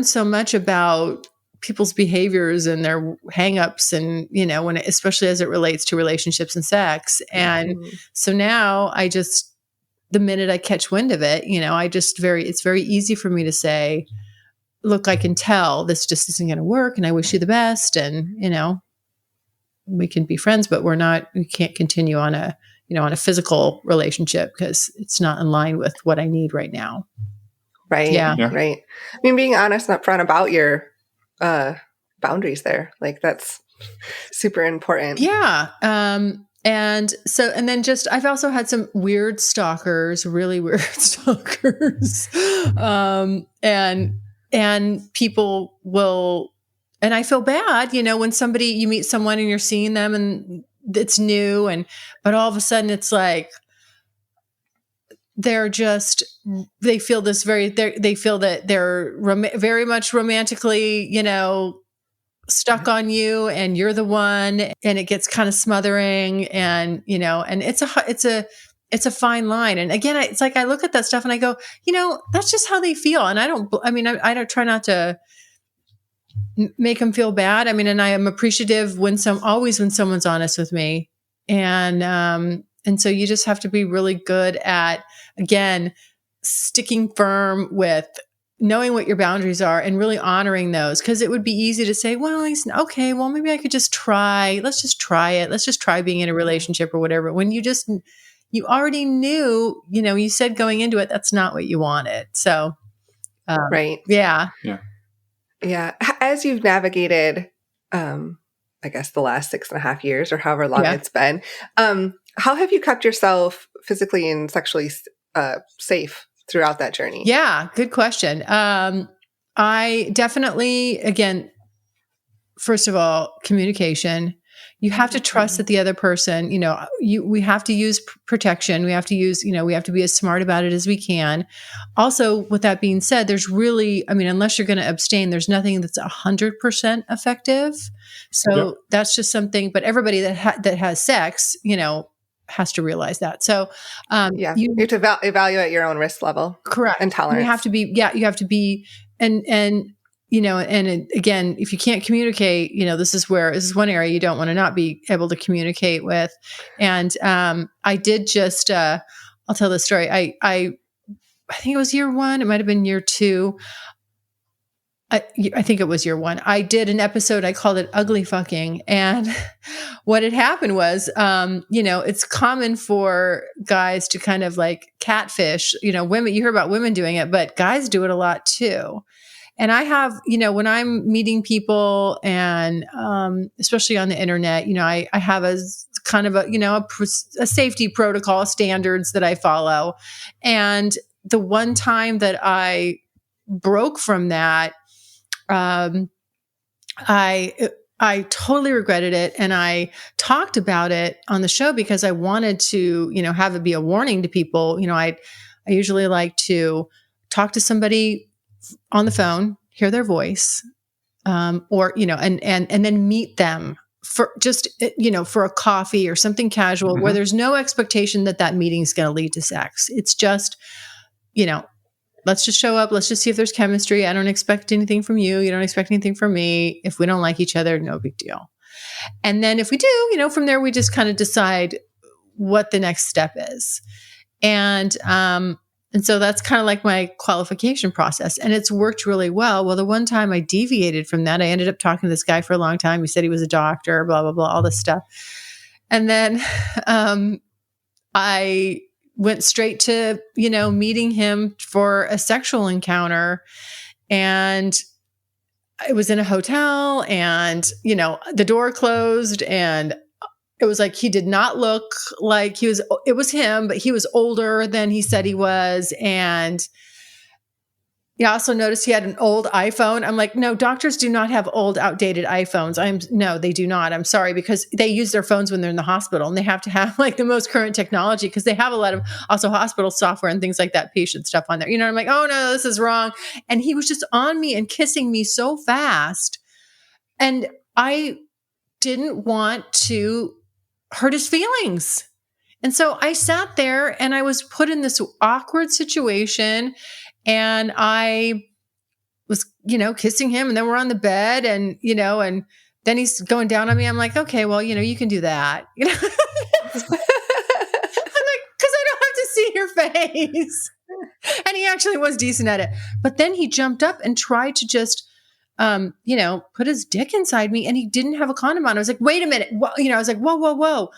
so much about people's behaviors and their hangups and, especially as it relates to relationships and sex. And so now the minute I catch wind of it, it's very easy for me to say, look, I can tell this just isn't going to work and I wish you the best. And, we can be friends, but we can't continue on a physical relationship because it's not in line with what I need right now. Right. Yeah. Right. I mean, being honest and upfront about your boundaries there, like that's super important. Yeah. And then I've also had some weird stalkers, really weird stalkers. And people will, and I feel bad, when you meet someone and you're seeing them and it's new but all of a sudden it's like, they feel that they're very much romantically, stuck on you and you're the one, and it gets kind of smothering and, and it's a fine line. And again, it's like, I look at that stuff and I go, that's just how they feel. And I don't try not to make them feel bad. I mean, and I am appreciative always when someone's honest with me. And so you just have to be really good at, again, sticking firm with knowing what your boundaries are and really honoring those. Cause it would be easy to say, well, okay, well, maybe I could just try. Let's just try it. Let's just try being in a relationship or whatever. When you already knew, you said going into it, that's not what you wanted. So, right. Yeah. Yeah. Yeah. As you've navigated, I guess the last 6.5 years or however long it's been, how have you kept yourself physically and sexually safe throughout that journey? Yeah, good question. I definitely, again, first of all, communication. You have to trust that the other person, we have to use protection. We have to use, we have to be as smart about it as we can. Also, with that being said, there's really, unless you're going to abstain, there's nothing that's 100% effective. So that's just something, but everybody that has sex, has to realialize that. So, you have to evaluate your own risk level. Correct. And tolerance. You have to be, and again, if you can't communicate, this is one area you don't want to not be able to communicate with. And, I did just, I'll tell this story. I think it was year one. It might've been year two. I think it was year one. I did an episode, I called it Ugly Fucking. And what had happened was, it's common for guys to kind of like catfish, women, you hear about women doing it, but guys do it a lot too. And I have, when I'm meeting people and, especially on the internet, I have a kind of a safety protocol standards that I follow. And the one time that I broke from that, I totally regretted it. And I talked about it on the show because I wanted to, have it be a warning to people. I usually like to talk to somebody on the phone, hear their voice, or, and then meet them for just, for a coffee or something casual where there's no expectation that meeting is going to lead to sex. It's just, let's just show up. Let's just see if there's chemistry. I don't expect anything from you. You don't expect anything from me. If we don't like each other, no big deal. And then if we do, from there, we just kind of decide what the next step is. And, And so that's kind of like my qualification process. And it's worked really well. Well, the one time I deviated from that, I ended up talking to this guy for a long time. He said he was a doctor, blah, blah, blah, all this stuff. And then I went straight to, meeting him for a sexual encounter. And it was in a hotel and, the door closed and it was like, he did not look like it was him, but he was older than he said he was. And I also noticed he had an old iPhone. I'm like, no, doctors do not have old, outdated iPhones. No, they do not. I'm sorry, because they use their phones when they're in the hospital and they have to have like the most current technology because they have a lot of also hospital software and things like that, patient stuff on there. I'm like, oh no, this is wrong. And he was just on me and kissing me so fast. And I didn't want to hurt his feelings. And so I sat there and I was put in this awkward situation and I was, kissing him and then we're on the bed and, and then he's going down on me. I'm like, okay, well, you can do that. I'm like, because I don't have to see your face. And he actually was decent at it. But then he jumped up and tried to just, put his dick inside me and he didn't have a condom on. I was like, wait a minute. I was like, whoa, whoa, whoa.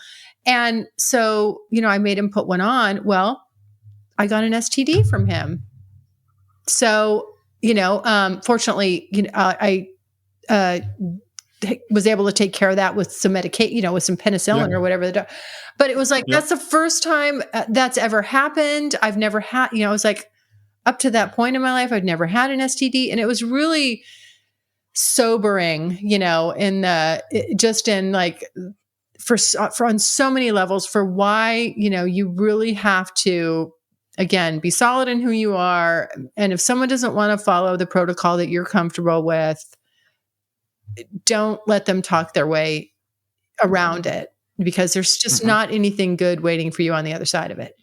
And so, I made him put one on. Well, I got an STD from him. So, fortunately, I was able to take care of that with some medication, with some penicillin or whatever. But it was like, that's the first time that's ever happened. I've never had, I was like, up to that point in my life, I'd never had an STD. And it was really sobering, for on so many levels for why, you really have to, again, be solid in who you are. And if someone doesn't want to follow the protocol that you're comfortable with, don't let them talk their way around it because there's just not anything good waiting for you on the other side of it.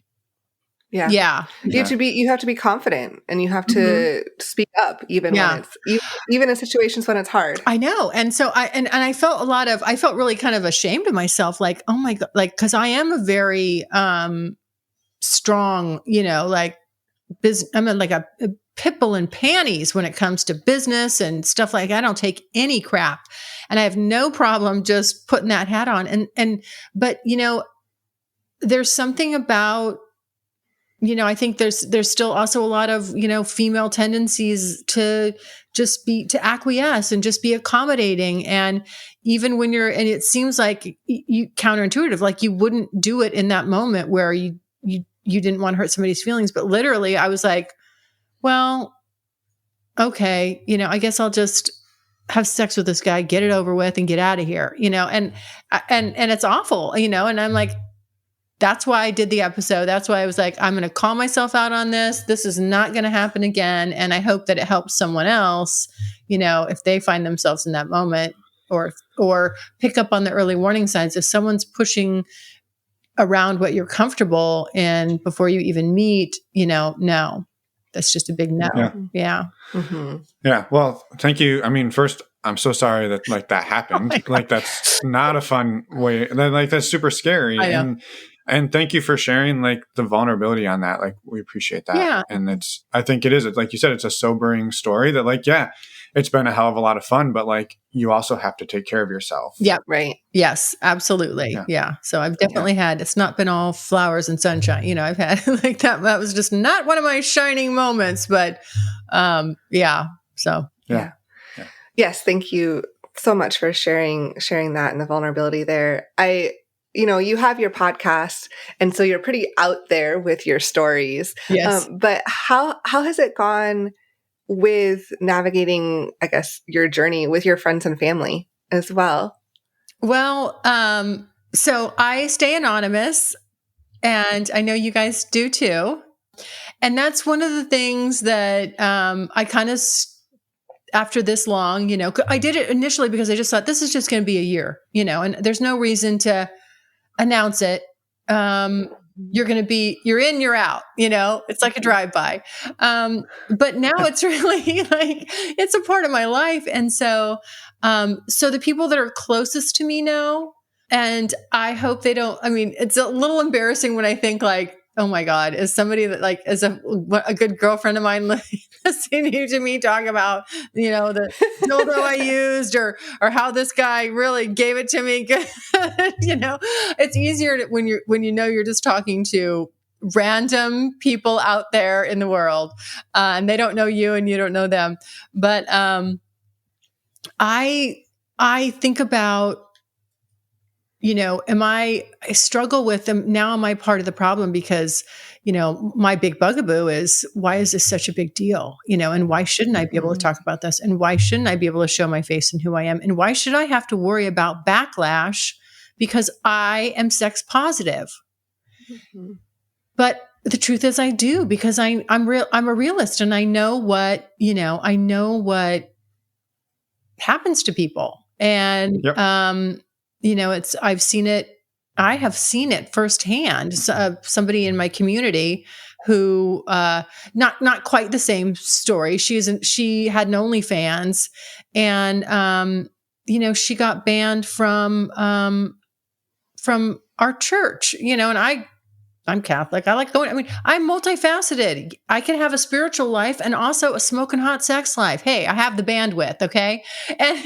Yeah. Yeah. You have to be confident and you have to speak up even when even in situations when it's hard. I know. And so I felt really kind of ashamed of myself. Like, oh my God, like, cause I am a very, strong, I'm like a pit bull in panties when it comes to business and stuff like that. I don't take any crap and I have no problem just putting that hat on. But there's something about, I think there's still also a lot of, female tendencies to to acquiesce and just be accommodating. And even when and it seems like you counterintuitive, like you wouldn't do it in that moment where you didn't want to hurt somebody's feelings. But literally I was like, well, okay, I guess I'll just have sex with this guy, get it over with and get out of here, and it's awful, and I'm like, that's why I did the episode. That's why I was like, I'm going to call myself out on this. This is not going to happen again. And I hope that it helps someone else, if they find themselves in that moment or pick up on the early warning signs. If someone's pushing around what you're comfortable in before you even meet, no, that's just a big no. Yeah. Mm-hmm. Yeah. Well, thank you. I mean, first, I'm so sorry that that happened. That's not a fun way. That's super scary. I know. And thank you for sharing the vulnerability on that. We appreciate that. Yeah. And I think it is, like you said, it's a sobering story that it's been a hell of a lot of fun, but you also have to take care of yourself. Yeah. Right. Yes, absolutely. Yeah. So I've definitely had, it's not been all flowers and sunshine. I've had that was just not one of my shining moments, but yeah. So yeah. Yes. Thank you so much for sharing that and the vulnerability there. You have your podcast, and so you're pretty out there with your stories. Yes. But how has it gone with navigating, I guess, your journey with your friends and family as well? Well, so I stay anonymous, and I know you guys do too. And that's one of the things that I kind of, after this long, I did it initially because I just thought this is just going to be a year, and there's no reason to announce it. You're in, you're out, it's like a drive-by. But now it's really it's a part of my life. And so the people that are closest to me know, and I hope they don't, it's a little embarrassing when I think oh my God, as somebody that like, as a good girlfriend of mine listening to me talk about, the dildo I used or how this guy really gave it to me. It's easier when you're just talking to random people out there in the world, and they don't know you and you don't know them. But I think about, I struggle with them now. Am I part of the problem? Because, my big bugaboo is, why is this such a big deal? And why shouldn't I be able to talk about this? And why shouldn't I be able to show my face and who I am? And why should I have to worry about backlash because I am sex positive? Mm-hmm. But the truth is I do, because I'm a realist, and I know what happens to people. And, yep. I have seen it firsthand. Somebody in my community who, not quite the same story. She had an OnlyFans, and, she got banned from our church, and I'm Catholic. I like going, I'm multifaceted. I can have a spiritual life and also a smoking hot sex life. Hey, I have the bandwidth. Okay. And,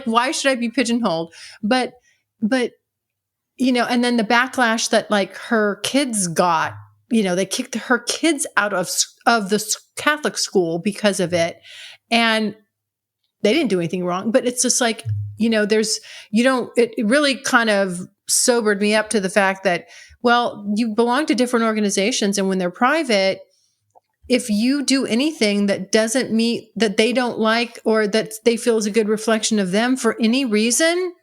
why should I be pigeonholed? But, and then the backlash that like her kids got, they kicked her kids out of the Catholic school because of it. And they didn't do anything wrong, but it's just like, it really kind of sobered me up to the fact that, well, you belong to different organizations, and when they're private, if you do anything that doesn't meet, that they don't like, or that they feel is a good reflection of them for any reason,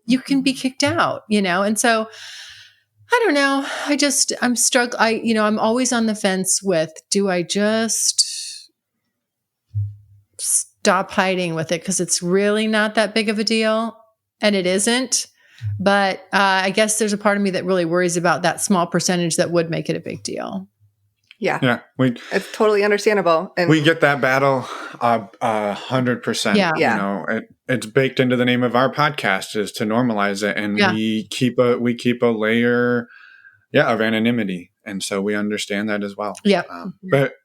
you can be kicked out, And so I don't know. I'm struggling. I'm always on the fence with, do I just stop hiding with it? 'Cause it's really not that big of a deal, and it isn't. But I guess there's a part of me that really worries about that small percentage that would make it a big deal. Yeah. It's totally understandable. And we get that battle 100%. Yeah. It's baked into the name of our podcast, is to normalize it. And we keep a layer of anonymity. And so we understand that as well. Yeah.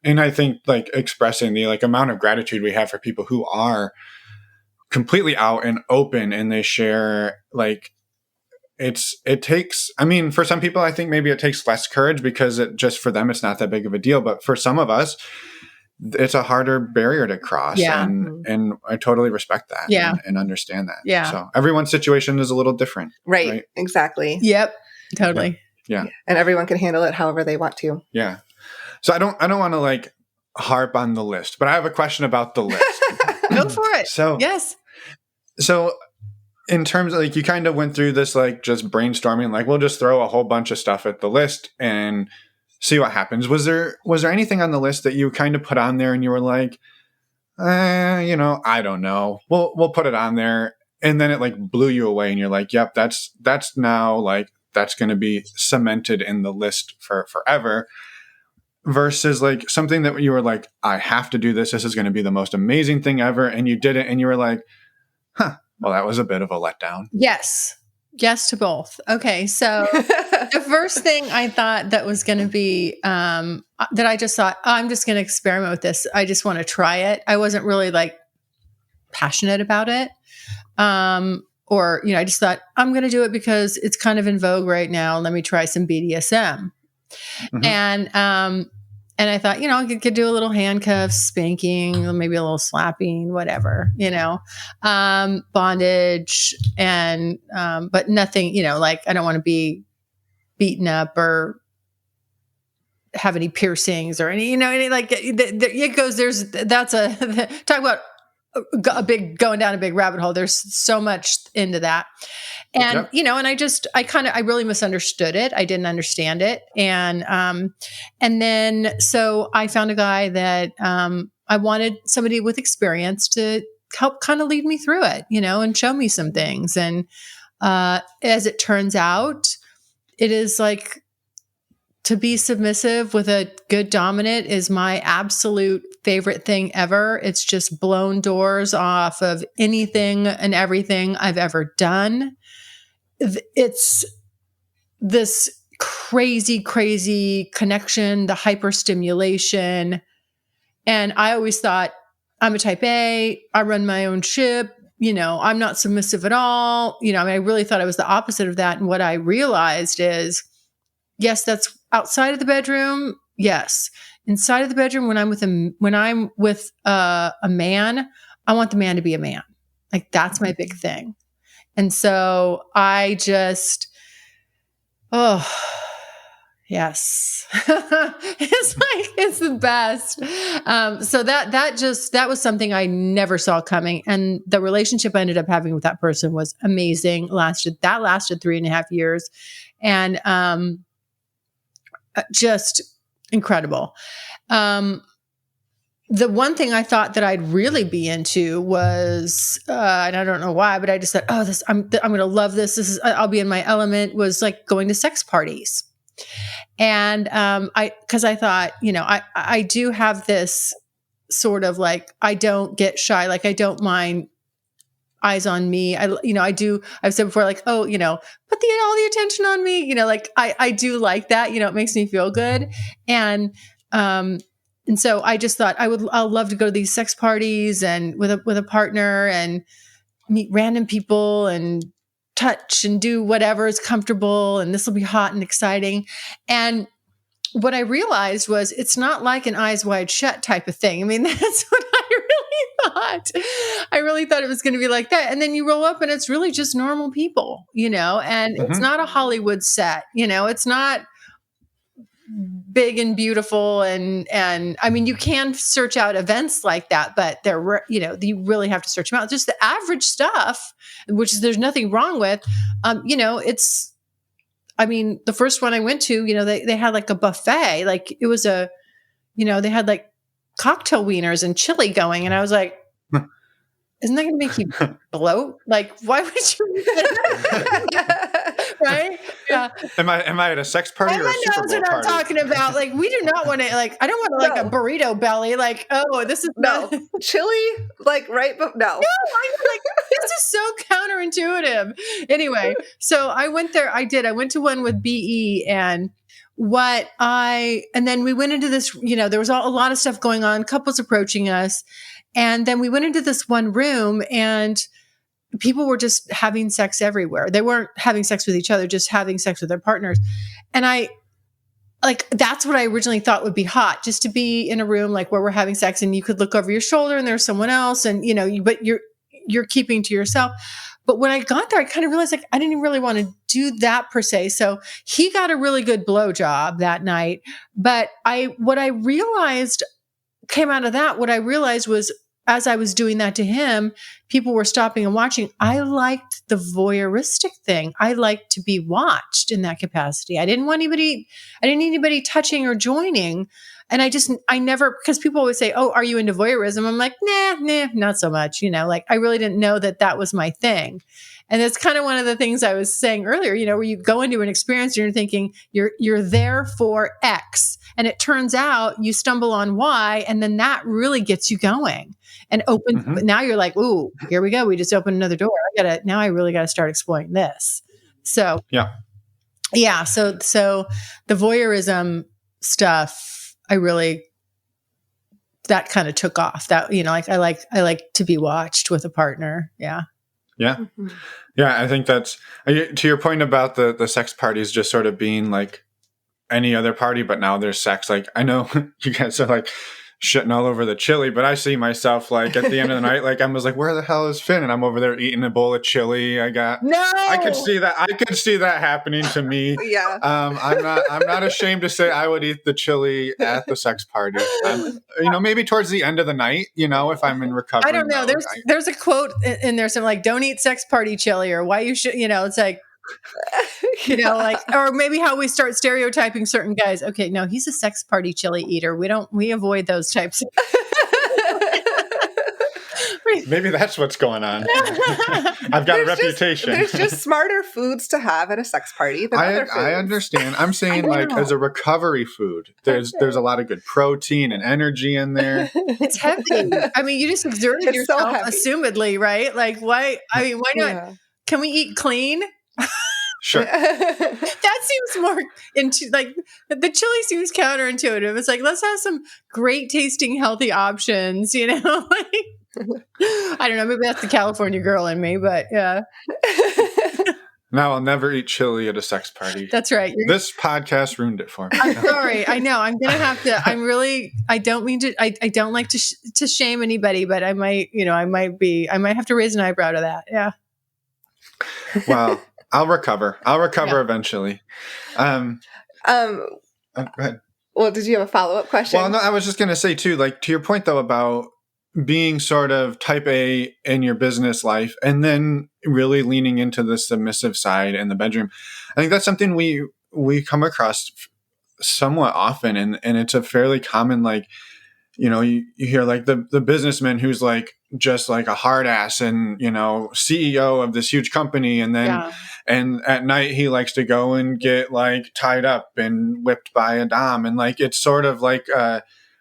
And I think like expressing the like amount of gratitude we have for people who are completely out and open, and they share like, it takes, for some people, I think maybe it takes less courage because for them, it's not that big of a deal. But for some of us, it's a harder barrier to cross. Yeah. And I totally respect that. Yeah. And understand that. Yeah. So everyone's situation is a little different. Right. Exactly. Yep. Totally. Yeah. And everyone can handle it however they want to. Yeah. So I don't want to like harp on the list, but I have a question about the list. Go for it. So, yes. So in terms of like, you kind of went through this, like just brainstorming, like we'll just throw a whole bunch of stuff at the list and see what happens. Was there anything on the list that you kind of put on there and you were like, I don't know, we'll put it on there. And then it like blew you away and you're like, yep, that's now like, that's going to be cemented in the list for forever, versus like something that you were like, I have to do this. This is going to be the most amazing thing ever. And you did it and you were like, well, that was a bit of a letdown. Yes. Yes to both. Okay. So the first thing I thought that was going to be, that I just thought, I'm just going to experiment with this. I just want to try it. I wasn't really like passionate about it. I just thought I'm going to do it because it's kind of in vogue right now. Let me try some BDSM. Mm-hmm. And I thought, I could do a little handcuffs, spanking, maybe a little slapping, whatever, bondage, and, but nothing, like I don't want to be beaten up or have any piercings or any, like it goes, talk about going down a big rabbit hole. There's so much into that. And, and I really misunderstood it. I didn't understand it. And then, so I found a guy that, I wanted somebody with experience to help kind of lead me through it, and show me some things. And, as it turns out, it is like, to be submissive with a good dominant is my absolute favorite thing ever. It's just blown doors off of anything and everything I've ever done. It's this crazy, crazy connection, the hyperstimulation. And I always thought, I'm a type A, I run my own ship, I'm not submissive at all. I really thought I was the opposite of that. And what I realized is, yes, that's outside of the bedroom. Yes. Inside of the bedroom, when I'm with a man, I want the man to be a man. Like, that's my big thing. And so I just, yes, it's the best. So that was something I never saw coming. And the relationship I ended up having with that person was amazing. Lasted 3.5 years, and just incredible. The one thing I thought that I'd really be into was, and I don't know why, but I just thought, I'm going to love this. I'll be in my element, was like going to sex parties. And, cause I thought, I do have this sort of like, I don't get shy. Like, I don't mind eyes on me. I've said before, like, put all the attention on me, like I do like that, it makes me feel good. And so I just thought I'll love to go to these sex parties and with a partner and meet random people and touch and do whatever is comfortable. And this will be hot and exciting. And what I realized was, it's not like an eyes wide shut type of thing. I mean, that's what I really thought. I really thought it was going to be like that. And then you roll up and it's really just normal people, and it's not a Hollywood set, it's not big and beautiful. And I mean, you can search out events like that, but you really have to search them out. Just the average stuff, which there's nothing wrong with, the first one I went to, they had like a buffet, like it was they had like cocktail wieners and chili going. And I was like, isn't that going to make you bloat? Like, why would you? Right? Yeah. Am I at a sex party or a Super Bowl what party? I'm talking about. Like, we do not want to. Like, I don't want to like a burrito belly. Like, this is no chili. Like, right? But no. Like, this is so counterintuitive. Anyway, so I went there. I went to one with BE, and then we went into this. There was a lot of stuff going on. Couples approaching us. And then we went into this one room, and people were just having sex everywhere. They weren't having sex with each other, just having sex with their partners. And that's what I originally thought would be hot, just to be in a room like where we're having sex and you could look over your shoulder and there's someone else and, but you're keeping to yourself. But when I got there, I kind of realized like I didn't really want to do that per se. So he got a really good blowjob that night. But what I realized came out of that, what I realized was, as I was doing that to him, people were stopping and watching. I liked the voyeuristic thing. I liked to be watched in that capacity. I didn't need anybody touching or joining. And I never, because people always say, "Oh, are you into voyeurism?" I'm like, nah, not so much. Like, I really didn't know that was my thing. And it's kind of one of the things I was saying earlier, where you go into an experience and you're thinking you're there for X, and it turns out you stumble on Y, and then that really gets you going and opens. Mm-hmm. Now you're like, ooh, here we go. We just opened another door. I really got to start exploring this. So yeah. So the voyeurism stuff, that kind of took off. That I like to be watched with a partner. Yeah. Yeah. Mm-hmm. Yeah. I think that's, to your point about the sex parties just sort of being like any other party, but now there's sex. Like, I know you guys are like shitting all over the chili, but I see myself like at the end of the night, like I was like, where the hell is Finn? And I'm over there eating a bowl of chili. I could see that happening to me. Yeah. I'm not ashamed to say I would eat the chili at the sex party. Maybe towards the end of the night, if I'm in recovery. I don't know. There's a quote in there, something like, don't eat sex party chili, or why you should, it's like, like, or maybe how we start stereotyping certain guys. Okay, no, he's a sex party chili eater. We avoid those types. Maybe that's what's going on. I've got a reputation. There's just smarter foods to have at a sex party than other foods. I understand. I'm saying like as a recovery food, there's a lot of good protein and energy in there. It's heavy. I mean, you just exerted yourself, assumedly, right? Like, why? I mean, why not? Yeah. Can we eat clean? Sure. That seems more into like the chili seems counterintuitive. It's like, let's have some great tasting, healthy options, you know? Like, I don't know. Maybe that's the California girl in me, but yeah. Now I'll never eat chili at a sex party. That's right. This podcast ruined it for me. I'm sorry. I know. I'm going to have to, I don't mean to, I don't like to shame anybody, but I might, I might have to raise an eyebrow to that. Yeah. Well, I'll recover. Eventually. Go ahead. Well, did you have a follow-up question? Well, no, I was just going to say too, like to your point though, about being sort of type A in your business life and then really leaning into the submissive side in the bedroom. I think that's something we come across somewhat often. And it's a fairly common, like, you hear like the businessman who's like, just like a hard ass and, CEO of this huge company. And then, and at night he likes to go and get like tied up and whipped by a dom. And like, it's sort of like,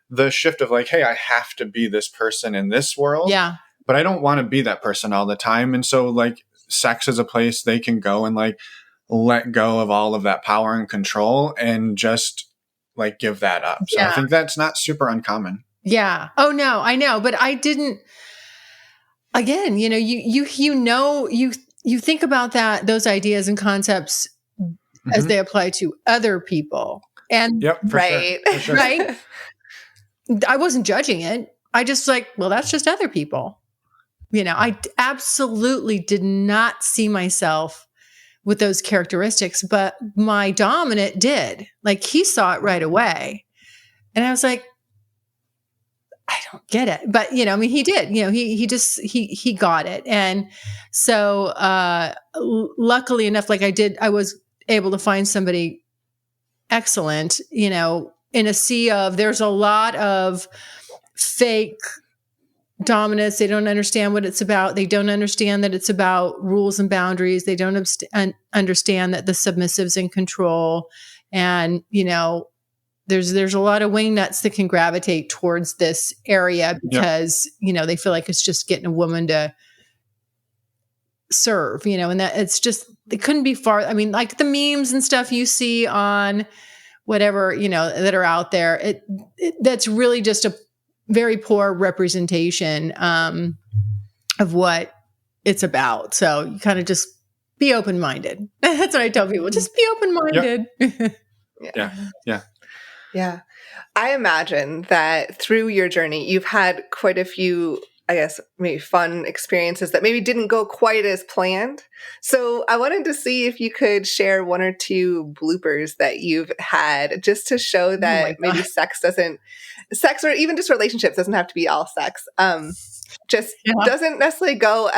the shift of like, hey, I have to be this person in this world. Yeah. But I don't want to be that person all the time. And so like sex is a place they can go and like let go of all of that power and control and just like give that up. So I think that's not super uncommon. Yeah. Oh no, I know. But I didn't, again, you think about those ideas and concepts as they apply to other people. And right. Sure. Right. I wasn't judging it. I just like, well, that's just other people. I absolutely did not see myself with those characteristics, but my dominant did. Like he saw it right away. And I was like, I don't get it. But, he did, he got it. And so, luckily enough, like I was able to find somebody excellent, in a sea of, there's a lot of fake dominance. They don't understand what it's about. They don't understand that it's about rules and boundaries. They don't understand that the submissive's in control. And, there's a lot of wingnuts that can gravitate towards this area because, they feel like it's just getting a woman to serve, and that it's just, it couldn't be far. I mean, like the memes and stuff you see on whatever, that are out there, that's really just a very poor representation of what it's about. So you kind of just be open-minded. That's what I tell people. Just be open-minded. Yeah. I imagine that through your journey, you've had quite a few, I guess, maybe fun experiences that maybe didn't go quite as planned. So I wanted to see if you could share one or two bloopers that you've had just to show that maybe sex or even just relationships doesn't have to be all sex. Doesn't necessarily go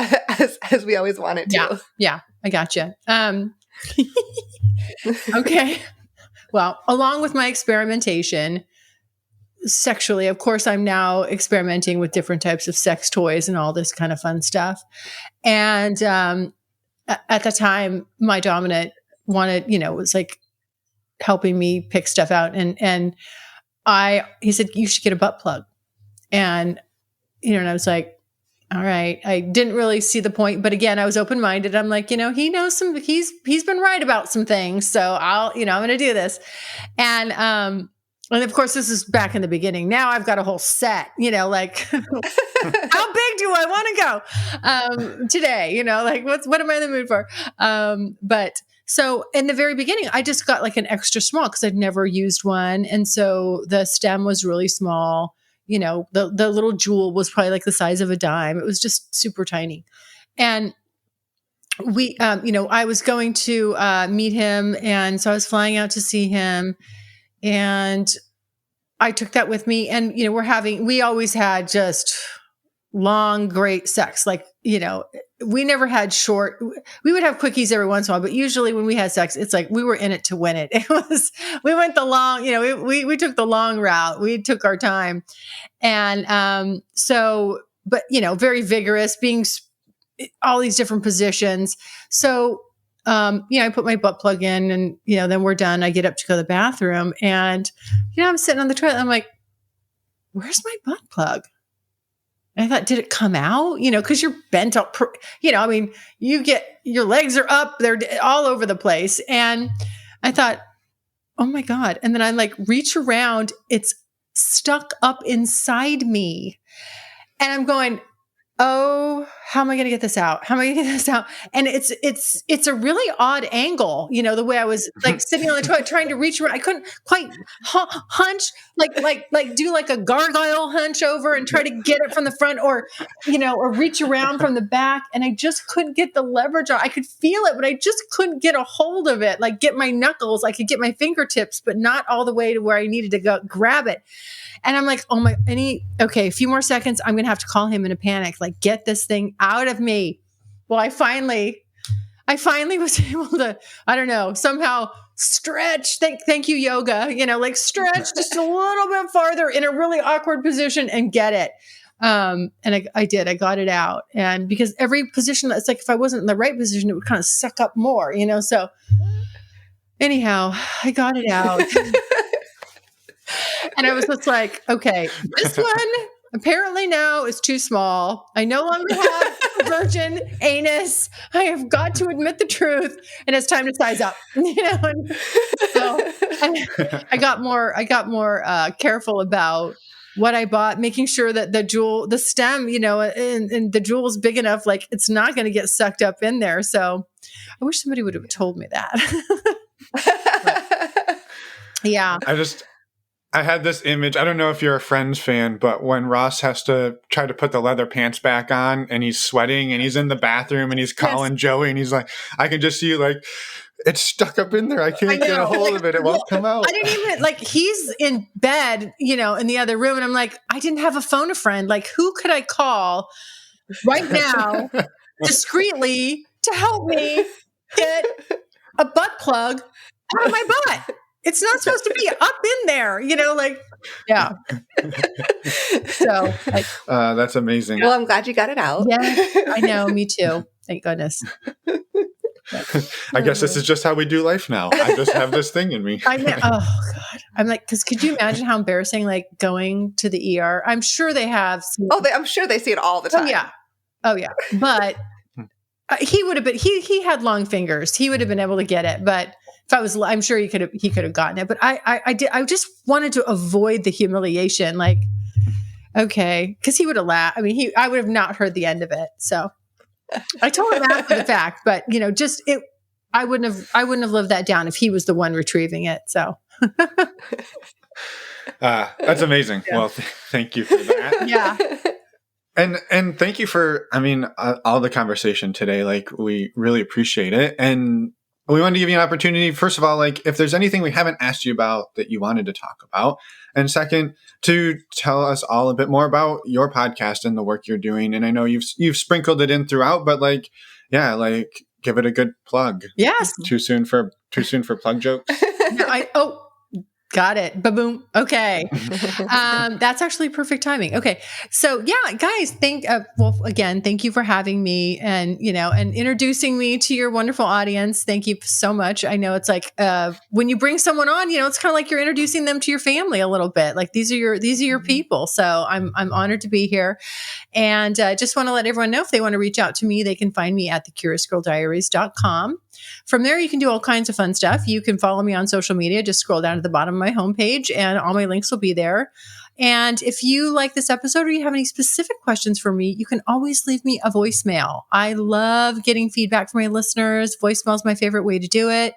as we always want it to. Yeah. I gotcha. Okay. Well, along with my experimentation sexually, of course, I'm now experimenting with different types of sex toys and all this kind of fun stuff. And at the time, my dominant wanted, was like helping me pick stuff out. And he said, you should get a butt plug. And, and I was like, all right. I didn't really see the point, but again, I was open-minded. I'm like, he knows he's been right about some things. So I'm going to do this. And of course, this is back in the beginning. Now I've got a whole set, like how big do I want to go today? Like what am I in the mood for? But so in the very beginning, I just got like an extra small because I'd never used one. And so the stem was really small. The little jewel was probably like the size of a dime. It was just super tiny. And we, I was going to meet him. And so I was flying out to see him. And I took that with me. And, we always had just long, great sex. Like, we never had short, we would have quickies every once in a while, but usually when we had sex, it's like we were in it to win it. We went the long, we took the long route. We took our time. And but, very vigorous, being all these different positions. So, I put my butt plug in and, then we're done. I get up to go to the bathroom and, I'm sitting on the toilet. I'm like, where's my butt plug? And I thought, did it come out? Because you're bent up, I mean, your legs are up, they're all over the place. And I thought, oh my God. And then I like reach around, it's stuck up inside me. And I'm going, oh, how am I going to get this out? How am I going to get this out? And it's a really odd angle, the way I was like sitting on the toilet trying to reach around. I couldn't quite hunch, like do like a gargoyle hunch over and try to get it from the front or reach around from the back. And I just couldn't get the leverage on. I could feel it, but I just couldn't get a hold of it. Like get my knuckles, I could get my fingertips, but not all the way to where I needed to go grab it. And I'm like, a few more seconds. I'm going to have to call him in a panic. Like, get this thing out of me. Well, I finally was able to, I don't know, somehow stretch. Thank you, yoga, like stretch just a little bit farther in a really awkward position and get it. And I did, I got it out. And because every position, it's like, if I wasn't in the right position, it would kind of suck up more, so anyhow, I got it out. And I was just like, okay, this one apparently now is too small. I no longer have a virgin anus. I have got to admit the truth, and it's time to size up. And so I got more careful about what I bought, making sure that the stem, and the jewel is big enough, like it's not going to get sucked up in there. So I wish somebody would have told me that. But, yeah. I had this image. I don't know if you're a Friends fan, but when Ross has to try to put the leather pants back on and he's sweating and he's in the bathroom and he's calling Joey and he's like, I can just see like it's stuck up in there. I can't get a hold of it. It won't come out. I didn't even he's in bed, in the other room. And I'm like, I didn't have a phone a friend. Like, who could I call right now discreetly to help me get a butt plug out of my butt? It's not supposed to be up in there, yeah. So that's amazing. Well, I'm glad you got it out. Yeah, I know. Me too. Thank goodness. I guess this is just how we do life now. I just have this thing in me. Oh God. I'm like, because could you imagine how embarrassing, like going to the ER? I'm sure they have. I'm sure they see it all the time. Oh yeah. But he would have been. He had long fingers. He would have been able to get it, but. I'm sure he could have gotten it, but I just wanted to avoid the humiliation. Like, okay. Cause he would have laughed. I mean, I would have not heard the end of it. So I told him after the fact, but I wouldn't have lived that down if he was the one retrieving it. So that's amazing. Yeah. Well, thank you for that. Yeah. And thank you for, all the conversation today. Like, we really appreciate it. And we wanted to give you an opportunity, first of all, like if there's anything we haven't asked you about that you wanted to talk about, and second, to tell us all a bit more about your podcast and the work you're doing. And I know you've sprinkled it in throughout, but give it a good plug. Yes. Too soon for plug jokes. Got it. Ba-boom. Okay. That's actually perfect timing. Okay. So yeah, guys, again, thank you for having me and introducing me to your wonderful audience. Thank you so much. I know it's like, when you bring someone on, it's kind of like you're introducing them to your family a little bit. Like these are your people. So I'm honored to be here. And just want to let everyone know if they want to reach out to me, they can find me at thecuriousgirldiaries.com. From there, you can do all kinds of fun stuff. You can follow me on social media. Just scroll down to the bottom of my homepage and all my links will be there. And if you like this episode or you have any specific questions for me, you can always leave me a voicemail. I love getting feedback from my listeners. Voicemail is my favorite way to do it.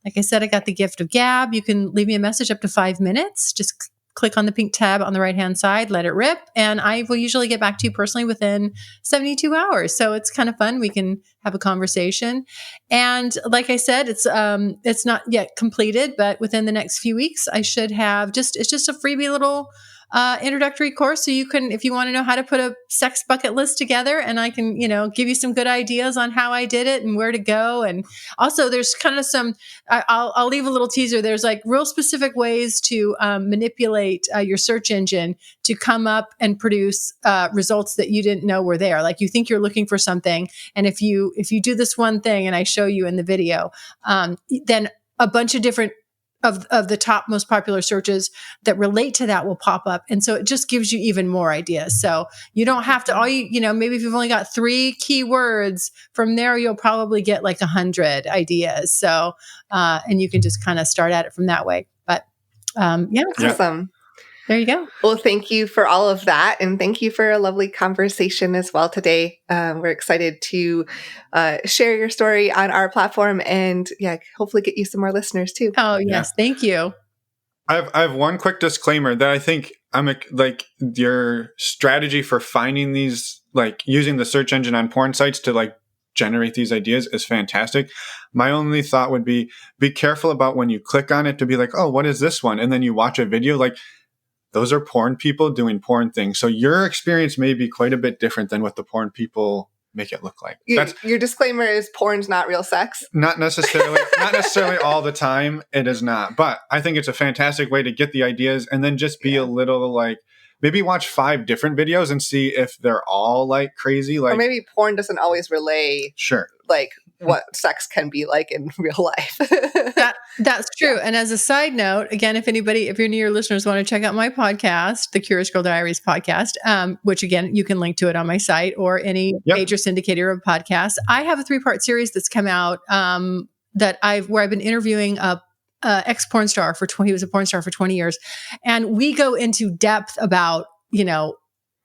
Like I said, I got the gift of gab. You can leave me a message up to 5 minutes. Just click on the pink tab on the right-hand side, let it rip, and I will usually get back to you personally within 72 hours. So it's kind of fun. We can have a conversation. And like I said, it's not yet completed, but within the next few weeks, I should have it's just a freebie little introductory course. So you can, if you want to know how to put a sex bucket list together, and I can, give you some good ideas on how I did it and where to go. And also there's kind of I'll leave a little teaser. There's like real specific ways to manipulate your search engine to come up and produce results that you didn't know were there. Like you think you're looking for something. And if you do this one thing and I show you in the video, then a bunch of different of the top most popular searches that relate to that will pop up. And so it just gives you even more ideas. So you don't have to, maybe if you've only got 3 keywords, from there, you'll probably get like 100 ideas. So, and you can just kind of start at it from that way. But Awesome. There you go. Well, thank you for all of that. And thank you for a lovely conversation as well today. We're excited to share your story on our platform and hopefully get you some more listeners too. Oh, yes. Yeah. Thank you. I have one quick disclaimer that I think like your strategy for finding these, like using the search engine on porn sites to like generate these ideas is fantastic. My only thought would be careful about when you click on it to be like, oh, what is this one? And then you watch a video, like those are porn people doing porn things. So your experience may be quite a bit different than what the porn people make it look like. Your disclaimer is porn's not real sex. Not necessarily all the time. It is not. But I think it's a fantastic way to get the ideas and then just be a little like, maybe watch 5 different videos and see if they're all like crazy. Like, or maybe porn doesn't always relay like what sex can be like in real life. That's true. Yeah. And as a side note, again, if any of your listeners want to check out my podcast, the Curious Girl Diaries podcast, which again, you can link to it on my site or any major syndicator of podcasts. I have a 3-part series that's come out where I've been interviewing a ex-porn star he was a porn star for 20 years. And we go into depth about,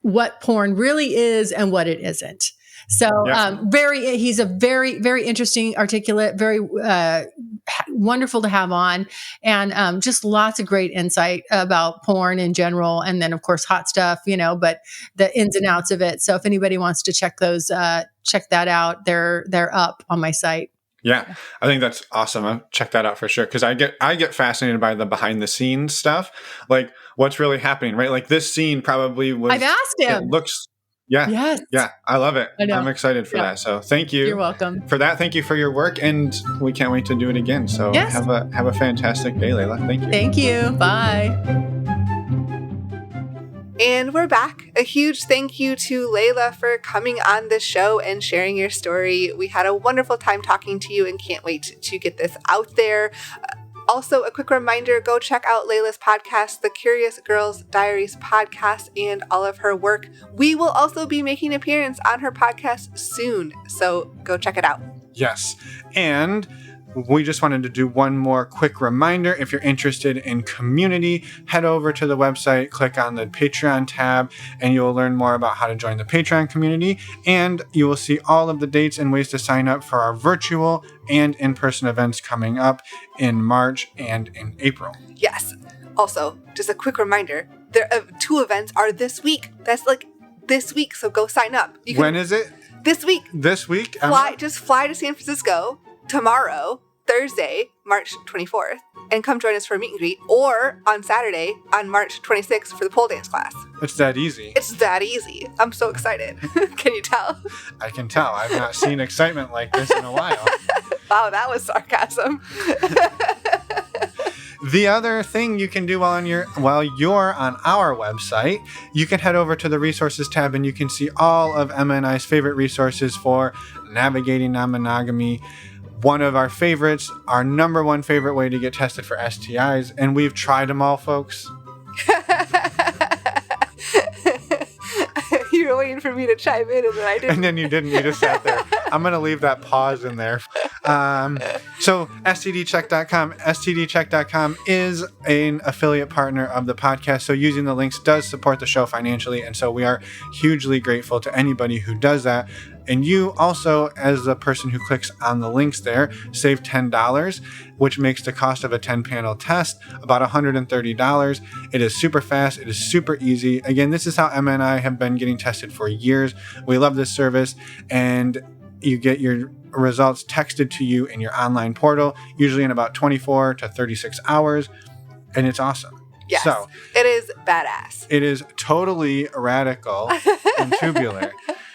what porn really is and what it isn't. So, he's a very, very interesting, articulate, very wonderful to have on, and just lots of great insight about porn in general. And then of course, hot stuff, but the ins and outs of it. So if anybody wants to check that out, they're up on my site. Yeah, I think that's awesome. I'll check that out for sure. Cause I get fascinated by the behind the scenes stuff. Like what's really happening, right? Like this scene probably was, I've asked him. It looks, yes. Yeah. I love it. I'm excited for that. So thank you. You're welcome for that. Thank you for your work. And we can't wait to do it again. So have a fantastic day, Layla. Thank you. Thank you. Bye. And we're back. A huge thank you to Layla for coming on the show and sharing your story. We had a wonderful time talking to you and can't wait to get this out there. Also, a quick reminder, go check out Layla's podcast, the Curious Girls Diaries podcast, and all of her work. We will also be making an appearance on her podcast soon, so go check it out. Yes, and we just wanted to do one more quick reminder. If you're interested in community, head over to the website, click on the Patreon tab, and you will learn more about how to join the Patreon community. And you will see all of the dates and ways to sign up for our virtual and in-person events coming up in March and in April. Yes. Also, just a quick reminder, 2 events are this week. That's like this week, so go sign up. When is it? This week. This week? Just fly to San Francisco tomorrow, Thursday, March 24th, and come join us for a meet and greet, or on Saturday, on March 26th for the pole dance class. It's that easy. It's that easy. I'm so excited. Can you tell? I can tell. I've not seen excitement like this in a while. Wow, that was sarcasm. The other thing you can do while you're on our website, you can head over to the resources tab and you can see all of Emma and I's favorite resources for navigating non-monogamy. One of our favorites, our number one favorite way to get tested for STIs, and we've tried them all, folks. You were waiting for me to chime in, and then I didn't. And then you didn't. You just sat there. I'm going to leave that pause in there. So stdcheck.com. stdcheck.com is an affiliate partner of the podcast. So using the links does support the show financially. And so we are hugely grateful to anybody who does that. And you also, as the person who clicks on the links there, save $10, which makes the cost of a 10-panel test about $130. It is super fast. It is super easy. Again, this is how Emma and I have been getting tested for years. We love this service, and you get your results texted to you in your online portal, usually in about 24 to 36 hours, and it's awesome. Yes, so, it is badass. It is totally radical and tubular.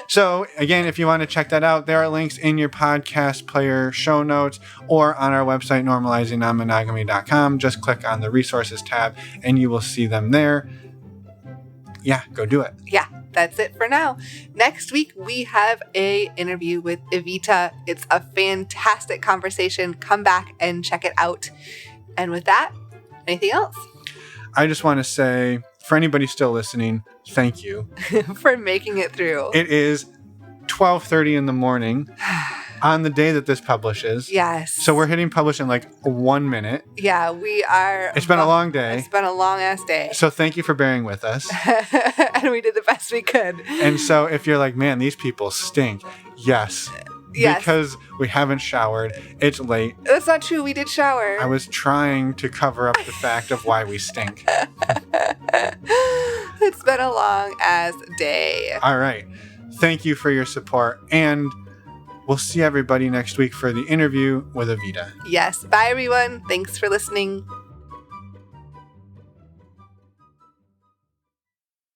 So, again, if you want to check that out, there are links in your podcast player show notes or on our website, normalizingnonmonogamy.com. Just click on the resources tab and you will see them there. Yeah, go do it. Yeah, that's it for now. Next week, we have an interview with Evita. It's a fantastic conversation. Come back and check it out. And with that, anything else? I just want to say, for anybody still listening, thank you. For making it through. It is 12:30 in the morning on the day that this publishes. Yes. So we're hitting publish in like 1 minute. Yeah, we are. It's been a long day. It's been a long ass day. So thank you for bearing with us. And we did the best we could. And so if you're like, man, these people stink. Yes. Yes. Because we haven't showered. It's late. That's not true. We did shower. I was trying to cover up the fact of why we stink. It's been a long ass day. All right. Thank you for your support. And we'll see everybody next week for the interview with Avita. Yes. Bye, everyone. Thanks for listening.